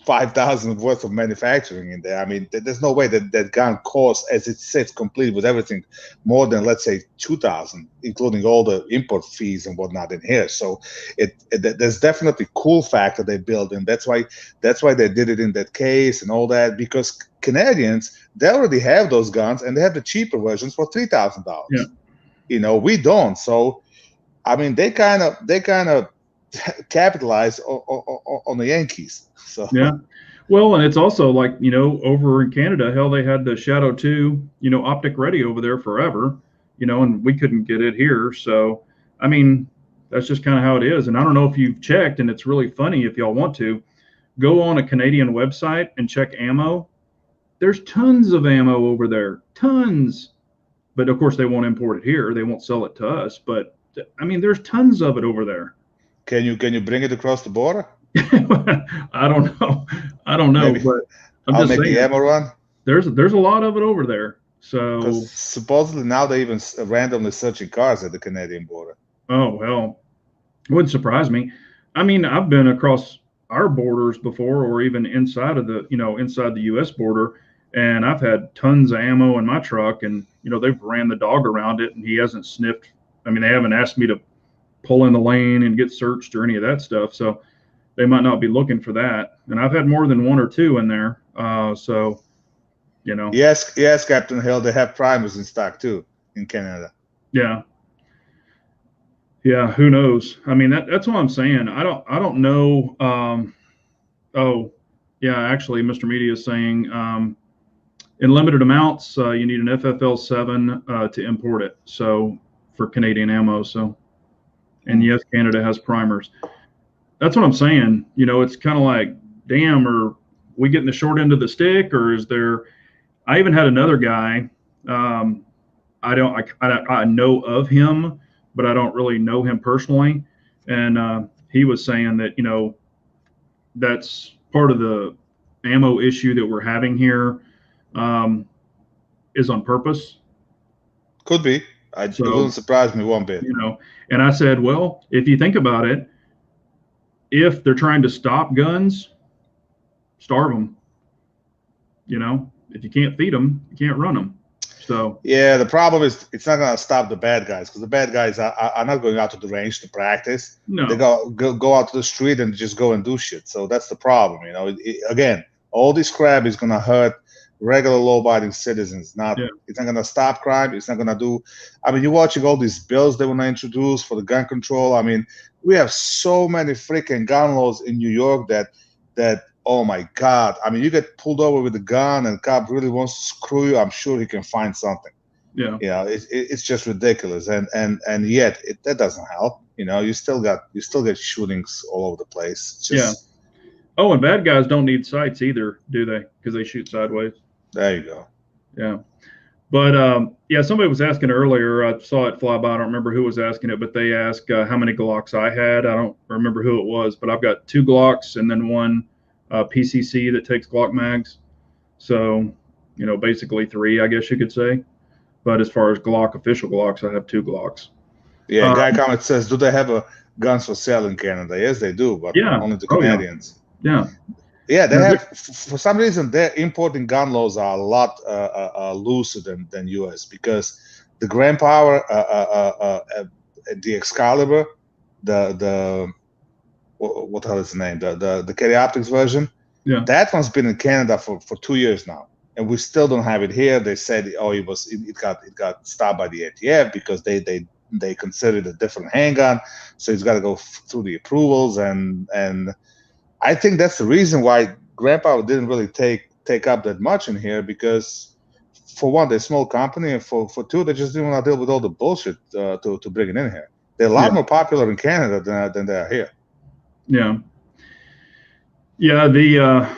5,000 worth of manufacturing in there. I mean, there's no way that gun costs, as it sits complete with everything, more than, let's say, 2,000, including all the import fees and whatnot in here. So there's definitely cool factor they build in. That's why they did it in that case and all that, because Canadians, they already have those guns and they have the cheaper versions for $3,000. Yeah. We don't. So I mean, they kind of capitalize on the Yankees. So yeah, well, and it's also like over in Canada, hell, they had the Shadow 2, optic ready over there forever, and we couldn't get it here. So I mean, that's just kind of how it is. And I don't know if you've checked, and it's really funny if y'all want to go on a Canadian website and check ammo. There's tons of ammo over there, tons. But of course, they won't import it here. They won't sell it to us. But I mean, there's tons of it over there. Can you bring it across the border? I don't know, Maybe. But I'll make the ammo run. There's a lot of it over there. So supposedly now they even randomly searching cars at the Canadian border. Oh well, it wouldn't surprise me. I mean, I've been across our borders before, or even inside of the inside the U.S. border, and I've had tons of ammo in my truck, and they've ran the dog around it, and he hasn't sniffed. I mean, they haven't asked me to pull in the lane and get searched or any of that stuff. So they might not be looking for that. And I've had more than one or two in there. Yes, Captain Hill, they have primers in stock too in Canada. Yeah. Yeah. Who knows? I mean, that's what I'm saying. I don't know. Oh, yeah. Actually, Mr. Media is saying in limited amounts, you need an FFL7 to import it. So for Canadian ammo. So, and yes, Canada has primers. That's what I'm saying. It's kind of like, damn, are we getting the short end of the stick, or is there? I even had another guy. I know of him, but I don't really know him personally. And he was saying that that's part of the ammo issue that we're having here is on purpose. Could be. It wouldn't surprise me one bit. And I said, well, if you think about it, if they're trying to stop guns, starve them. If you can't feed them, you can't run them. So yeah, the problem is it's not going to stop the bad guys, because the bad guys are not going out to the range to practice. No, they go out to the street and just go and do shit. So that's the problem. Again, all this crap is going to hurt regular law-abiding citizens. It's not going to stop crime. It's not going to do. I mean, you're watching all these bills they want to introduce for the gun control. I mean, we have so many freaking gun laws in New York that oh my God. I mean, you get pulled over with a gun and the cop really wants to screw you, I'm sure he can find something. Yeah. It's just ridiculous. And yet that doesn't help. You still get shootings all over the place. Yeah. Oh, and bad guys don't need sights either, do they? Because they shoot sideways. There you go. Yeah. But somebody was asking earlier. I saw it fly by. I don't remember who was asking it, but they asked how many Glocks I had. I don't remember who it was, but I've got 2 Glocks and then one PCC that takes Glock mags. So, basically 3, I guess you could say. But as far as Glock, official Glocks, I have 2 Glocks. Yeah, Guy Comment says, do they have a guns for sale in Canada? Yes, they do, but Yeah. only the Oh, Canadians. Yeah. Yeah, they have. For some reason, their importing gun laws are a lot looser than U.S. because the Grand Power, the Excalibur, the what the hell is the name? The Carry Optics version. Yeah. That one's been in Canada for 2 years now, and we still don't have it here. They said, oh, it got stopped by the ATF because they considered a different handgun, so it's got to go through the approvals, and I think that's the reason why Grandpa didn't really take up that much in here, because for one, they're a small company, and for two, they just didn't want to deal with all the bullshit to bring it in here. They're a lot more popular in Canada than they are here. Yeah. Yeah. The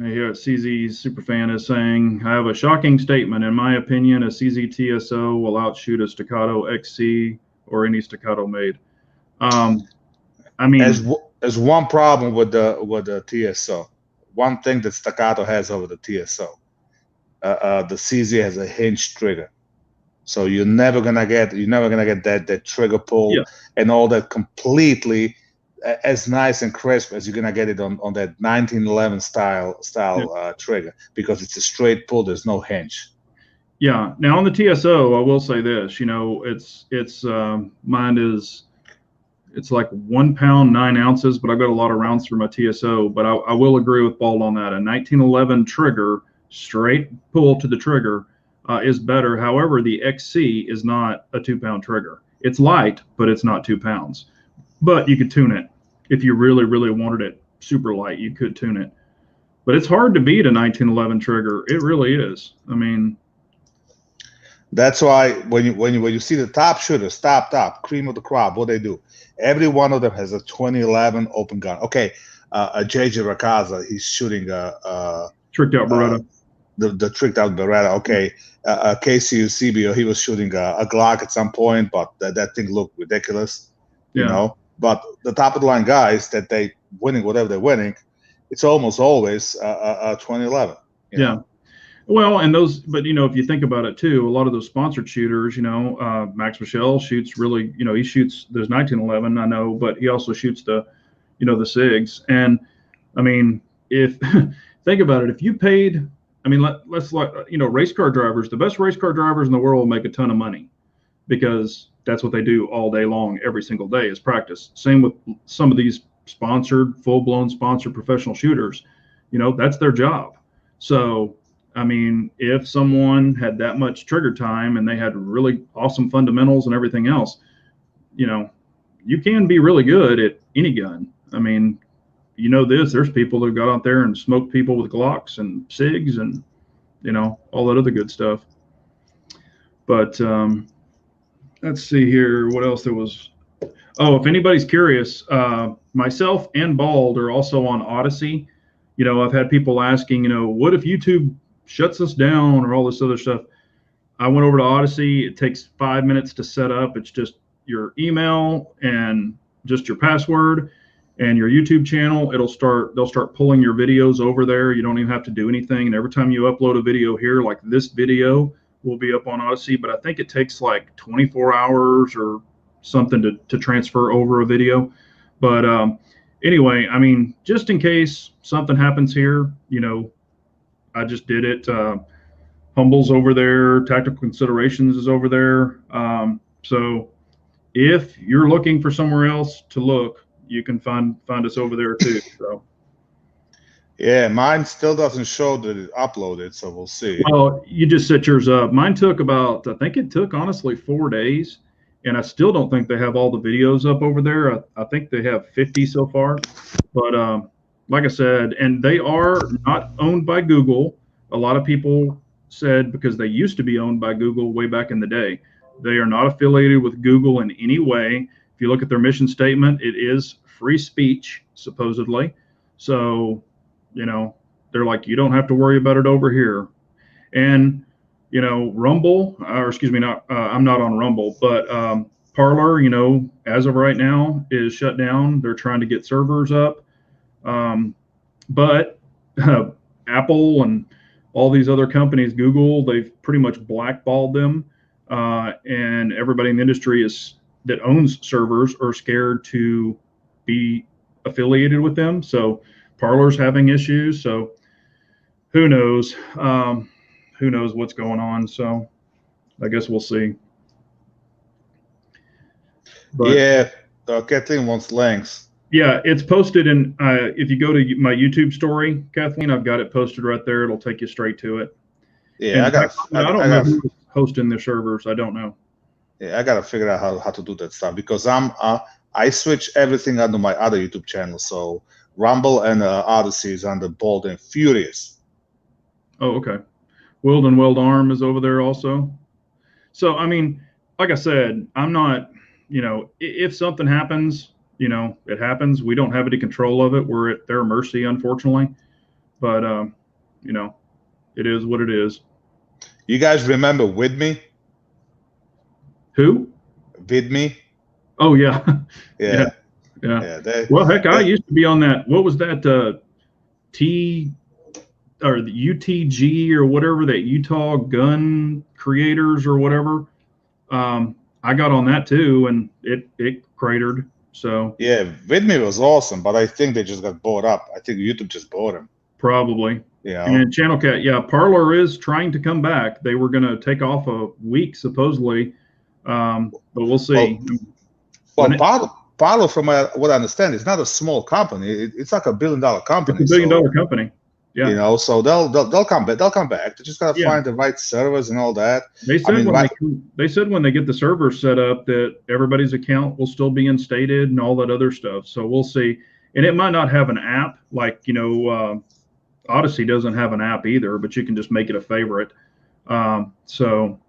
here at CZ Superfan is saying, I have a shocking statement. In my opinion, a CZ TSO will outshoot a Staccato XC or any Staccato made. I mean, there's one problem with the TSO. One thing that Staccato has over the TSO, the CZ has a hinge trigger, so you're never gonna get that trigger pull and all that completely as nice and crisp as you're gonna get it on that 1911 style trigger, because it's a straight pull. There's no hinge. Yeah. Now on the TSO, I will say this. You know, it's mine is. It's like 1 pound, 9 ounces, but I've got a lot of rounds through my TSO. But I will agree with Bald on that. A 1911 trigger, straight pull to the trigger, is better. However, the XC is not a 2 pound trigger. It's light, but it's not 2 pounds. But you could tune it. If you really, really wanted it super light, you could tune it. But it's hard to beat a 1911 trigger. It really is. I mean, that's why when you see the top shooters, top cream of the crop, what they do, every one of them has a 2011 open gun. Okay, JJ Rakaza, he's shooting a tricked out Beretta. The tricked out Beretta. Okay, KCU CBO, he was shooting a Glock at some point, but that thing looked ridiculous. You know. But the top of the line guys that they winning whatever they're winning, it's almost always a 2011. You know? Well, and those, but you know, if you think about it too, a lot of those sponsored shooters, you know, Max Michel shoots really, you know, he shoots there's 1911, I know, but he also shoots the, you know, the SIGs. And I mean, if think about it, if you paid, I mean, let's you know, race car drivers, the best race car drivers in the world make a ton of money because that's what they do all day long, every single day is practice. Same with some of these sponsored, full-blown sponsored professional shooters, you know, that's their job. So I mean, if someone had that much trigger time and they had really awesome fundamentals and everything else, you know, you can be really good at any gun. I mean, you know this, there's people that got out there and smoked people with Glocks and SIGs and, you know, all that other good stuff. But let's see here, what else there was. Oh, if anybody's curious, myself and Bald are also on Odyssey. You know, I've had people asking, you know, what if YouTube shuts us down or all this other stuff. I went over to Odyssey. It takes 5 minutes to set up. It's just your email and just your password and your YouTube channel. They'll start pulling your videos over there. You don't even have to do anything. And every time you upload a video here, like this video will be up on Odyssey, but I think it takes like 24 hours or something to transfer over a video. But anyway, I mean, just in case something happens here, you know, I just did it. Humble's over there. Tactical Considerations is over there. So if you're looking for somewhere else to look, you can find us over there too. So. Yeah, mine still doesn't show that it uploaded, so we'll see. Well, you just set yours up. Mine took about, I think it took honestly 4 days, and I still don't think they have all the videos up over there. I think they have 50 so far, but like I said, and they are not owned by Google. A lot of people said because they used to be owned by Google way back in the day. They are not affiliated with Google in any way. If you look at their mission statement, it is free speech, supposedly. So, you know, they're like, you don't have to worry about it over here. And, you know, Rumble, or excuse me, I'm not on Rumble, but Parler, you know, as of right now is shut down. They're trying to get servers up. But Apple and all these other companies, Google, they've pretty much blackballed them, and everybody in the industry that owns servers are scared to be affiliated with them. So Parler's having issues. So who knows? Who knows what's going on? So I guess we'll see. But, yeah, Kathleen wants links. Yeah, it's posted in. If you go to my YouTube story, Kathleen, I've got it posted right there. It'll take you straight to it. Yeah, and I don't know who's hosting the servers. I don't know. Yeah, I gotta figure out how to do that stuff, because I switch everything under my other YouTube channel. So Rumble and Odyssey is under Bold and Furious. Oh, okay. Willed and Weld Arm is over there also. So I mean, like I said, I'm not. If something happens, it happens. We don't have any control of it. We're at their mercy, unfortunately. But it is what it is. You guys remember With Me? Who? With Me? Oh yeah. Yeah. Well, heck, I used to be on that. What was that? The UTG or whatever, that Utah Gun Creators or whatever. I got on that too, and it cratered. So yeah, With Me was awesome, but I think they just got bought up. I think YouTube just bought them. Probably. Yeah. And Channel Cat, yeah, Parler is trying to come back. They were going to take off a week supposedly, but we'll see. Well, Parler, from what I understand, is not a small company. It's like $1 billion company. It's $1 billion company. Yeah. So they'll come back. They'll come back. They just gotta find the right servers and all that. They said they said when they get the servers set up that everybody's account will still be instated and all that other stuff. So we'll see. And it might not have an app like Odyssey doesn't have an app either, but you can just make it a favorite. So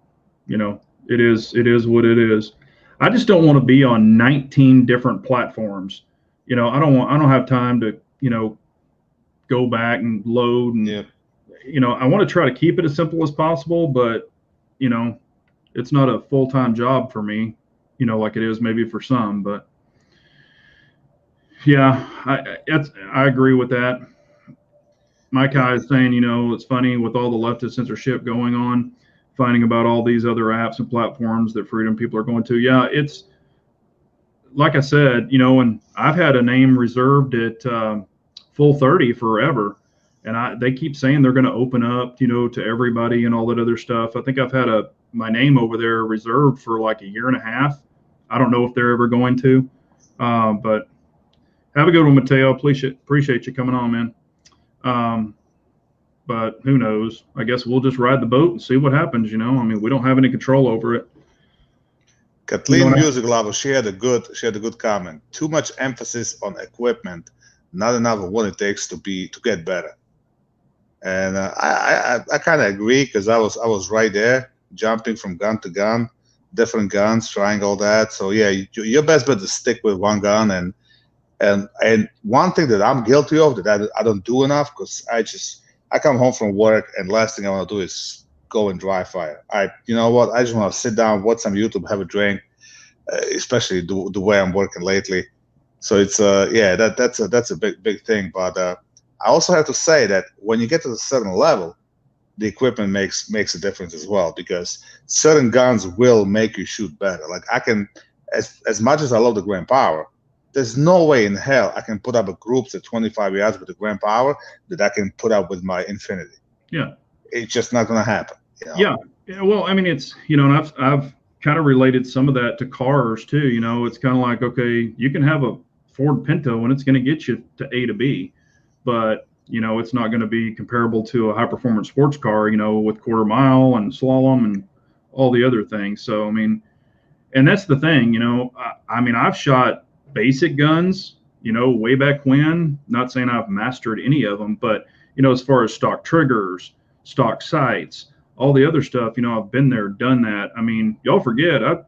it is what it is. I just don't want to be on 19 different platforms. I don't have time to go back and load and I want to try to keep it as simple as possible, but it's not a full-time job for me, like it is maybe for some. But yeah, I agree with that. Mike High is saying, it's funny with all the leftist censorship going on, finding about all these other apps and platforms that freedom people are going to. Yeah, it's like I said, and I've had a name reserved at Full 30 forever, and they keep saying they're going to open up, to everybody and all that other stuff. I think I've had my name over there reserved for like a year and a half. I don't know if they're ever going to, but have a good one, Mateo. Appreciate you coming on, man. But who knows? I guess we'll just ride the boat and see what happens. I mean, we don't have any control over it. Kathleen Music Lover, she had a good comment. Too much emphasis on equipment, not enough of what it takes to get better. And I kind of agree, because I was right there, jumping from gun to gun, different guns, trying all that. So yeah, your best bet to stick with one gun. And one thing that I'm guilty of that I don't do enough, because I come home from work and last thing I want to do is go and dry fire. You know what? I just want to sit down, watch some YouTube, have a drink, especially the way I'm working lately. So it's that's a big thing. But I also have to say that when you get to a certain level, the equipment makes a difference as well, because certain guns will make you shoot better. Like I can, as much as I love the Grand Power, there's no way in hell I can put up a groups at 25 yards with the Grand Power that I can put up with my Infinity. Yeah, it's just not going to happen. Yeah. Well, I mean, it's and I've kind of related some of that to cars too. It's kind of like, okay, you can have a Ford Pinto and it's going to get you to A to B, but it's not going to be comparable to a high performance sports car, with quarter mile and slalom and all the other things. So I mean, and that's the thing, I mean, I've shot basic guns, way back when. Not saying I've mastered any of them, but as far as stock triggers, stock sights, all the other stuff, I've been there, done that. I mean, y'all forget, hell,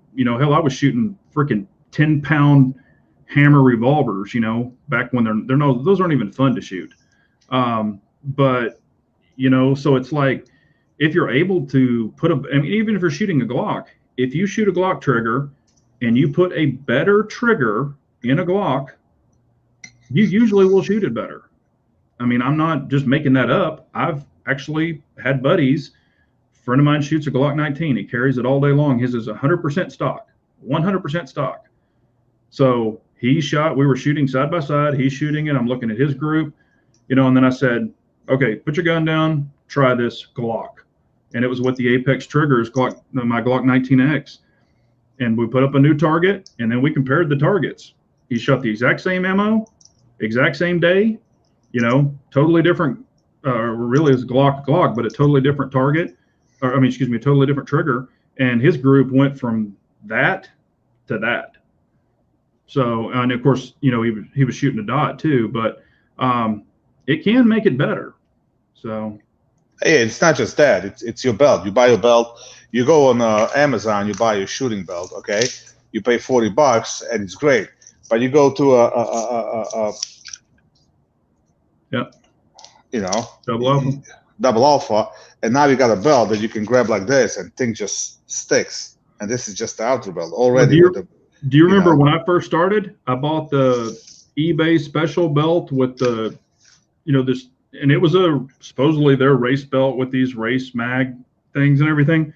I was shooting freaking 10-pound hammer revolvers, back when those aren't even fun to shoot. But so it's like, if you're able to even if you're shooting a Glock, if you shoot a Glock trigger and you put a better trigger in a Glock, you usually will shoot it better. I mean, I'm not just making that up. I've actually had buddies. A friend of mine shoots a Glock 19. He carries it all day long. His is 100% stock, 100% stock. So he shot, we were shooting side by side. He's shooting it. I'm looking at his group, and then I said, okay, put your gun down, try this Glock. And it was with the Apex triggers, my Glock 19X. And we put up a new target, and then we compared the targets. He shot the exact same ammo, exact same day, totally different, really it's Glock, but a totally different target, totally different trigger. And his group went from that to that. So, and of course, he was shooting a dot too, but it can make it better. So. Hey, it's not just that. It's your belt. You buy your belt. You go on Amazon. You buy your shooting belt. Okay, you pay $40, and it's great. But you go to double alpha, and now you got a belt that you can grab like this, and thing just sticks. And this is just the outer belt already. Well, do you remember when I first started? I bought the eBay special belt with the, this. And it was supposedly their race belt with these race mag things and everything.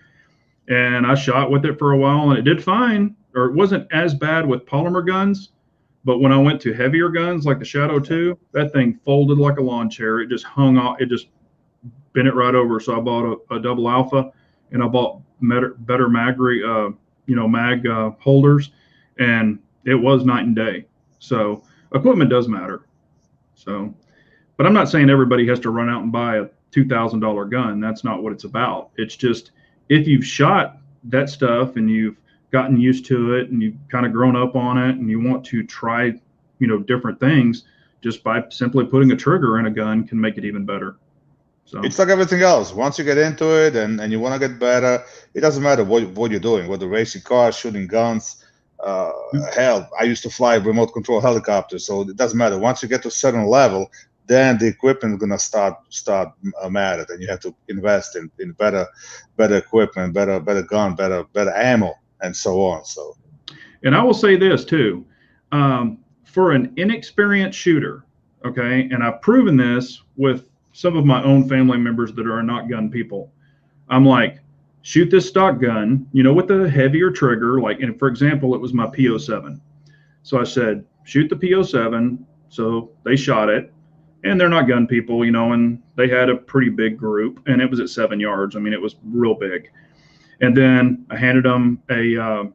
And I shot with it for a while, and it did fine, or it wasn't as bad with polymer guns. But when I went to heavier guns like the Shadow 2, that thing folded like a lawn chair. It just hung off. It just bent it right over. So I bought a double alpha, and I bought better mag holders, and it was night and day. So equipment does matter. So. But I'm not saying everybody has to run out and buy a $2,000 gun. That's not what it's about. It's just if you've shot that stuff and you've gotten used to it and you've kind of grown up on it and you want to try, different things, just by simply putting a trigger in a gun can make it even better. So it's like everything else. Once you get into it and you want to get better, it doesn't matter what you're doing, whether racing cars, shooting guns. Hell, I used to fly remote control helicopters, so it doesn't matter. Once you get to a certain level, then the equipment is gonna start matter. Then you have to invest in better equipment, better gun, better ammo, and so on. So, and I will say this too, for an inexperienced shooter, okay, and I've proven this with some of my own family members that are not gun people. I'm like, shoot this stock gun, with the heavier trigger, and for example, it was my P07. So I said, shoot the P07. So they shot it. And they're not gun people, and they had a pretty big group, and it was at 7 yards. I mean, it was real big. And then I handed them the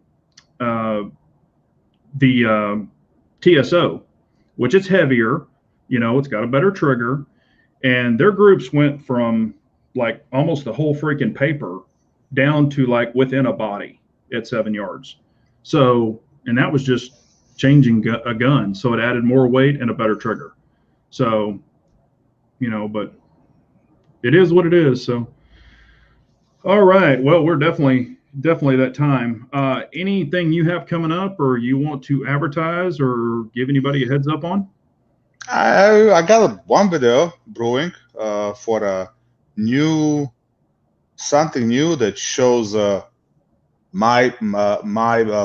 TSO, which is heavier, it's got a better trigger, and their groups went from like almost the whole freaking paper down to like within a body at 7 yards. So, and that was just changing a gun. So it added more weight and a better trigger. So, but it is what it is. So, all right. Well, we're definitely that time. Anything you have coming up or you want to advertise or give anybody a heads up on? I got one video brewing for something new that shows my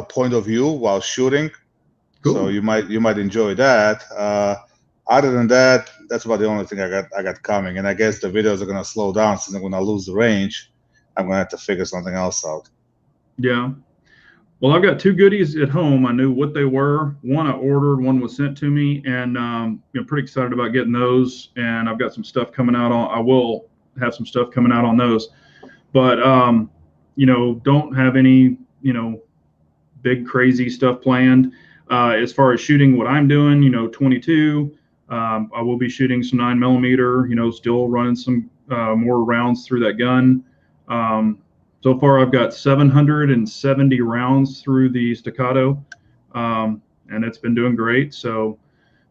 point of view while shooting. Cool. So you might enjoy that. Other than that, that's about the only thing I got coming. And I guess the videos are gonna slow down since I'm gonna lose the range. I'm gonna have to figure something else out. Yeah. Well, I've got two goodies at home. I knew what they were. One I ordered, one was sent to me, and I'm pretty excited about getting those. And I've got some stuff coming out on. I will have some stuff coming out on those, but don't have any big crazy stuff planned. As far as shooting, what I'm doing, 22. I will be shooting some 9mm. Still running some more rounds through that gun. So far, I've got 770 rounds through the staccato, and it's been doing great. So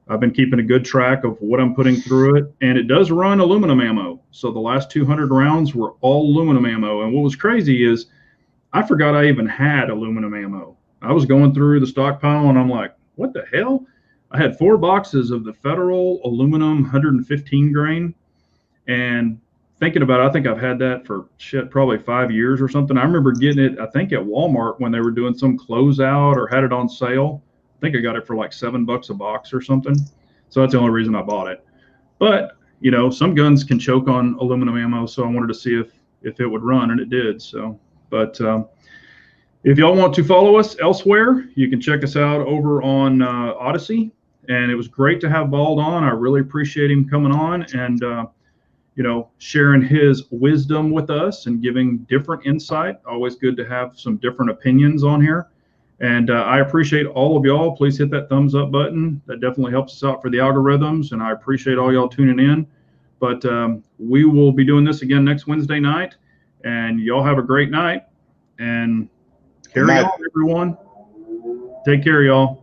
I've been keeping a good track of what I'm putting through it, and it does run aluminum ammo. So the last 200 rounds were all aluminum ammo. And what was crazy is I forgot I even had aluminum ammo. I was going through the stockpile, and I'm like, what the hell? I had 4 boxes of the Federal aluminum 115 grain, and thinking about it, I think I've had that for probably 5 years or something. I remember getting it, I think, at Walmart when they were doing some closeout or had it on sale. I think I got it for like $7 a box or something. So that's the only reason I bought it. But you know, some guns can choke on aluminum ammo, so I wanted to see if it would run, and it did. So, but if y'all want to follow us elsewhere, you can check us out over on Odyssey. And it was great to have Bald on. I really appreciate him coming on and you know, sharing his wisdom with us and giving different insight. Always good to have some different opinions on here. And I appreciate all of y'all. Please hit that thumbs up button. That definitely helps us out for the algorithms. And I appreciate all y'all tuning in. But we will be doing this again next Wednesday night. And y'all have a great night. And carry on, everyone. Take care, y'all.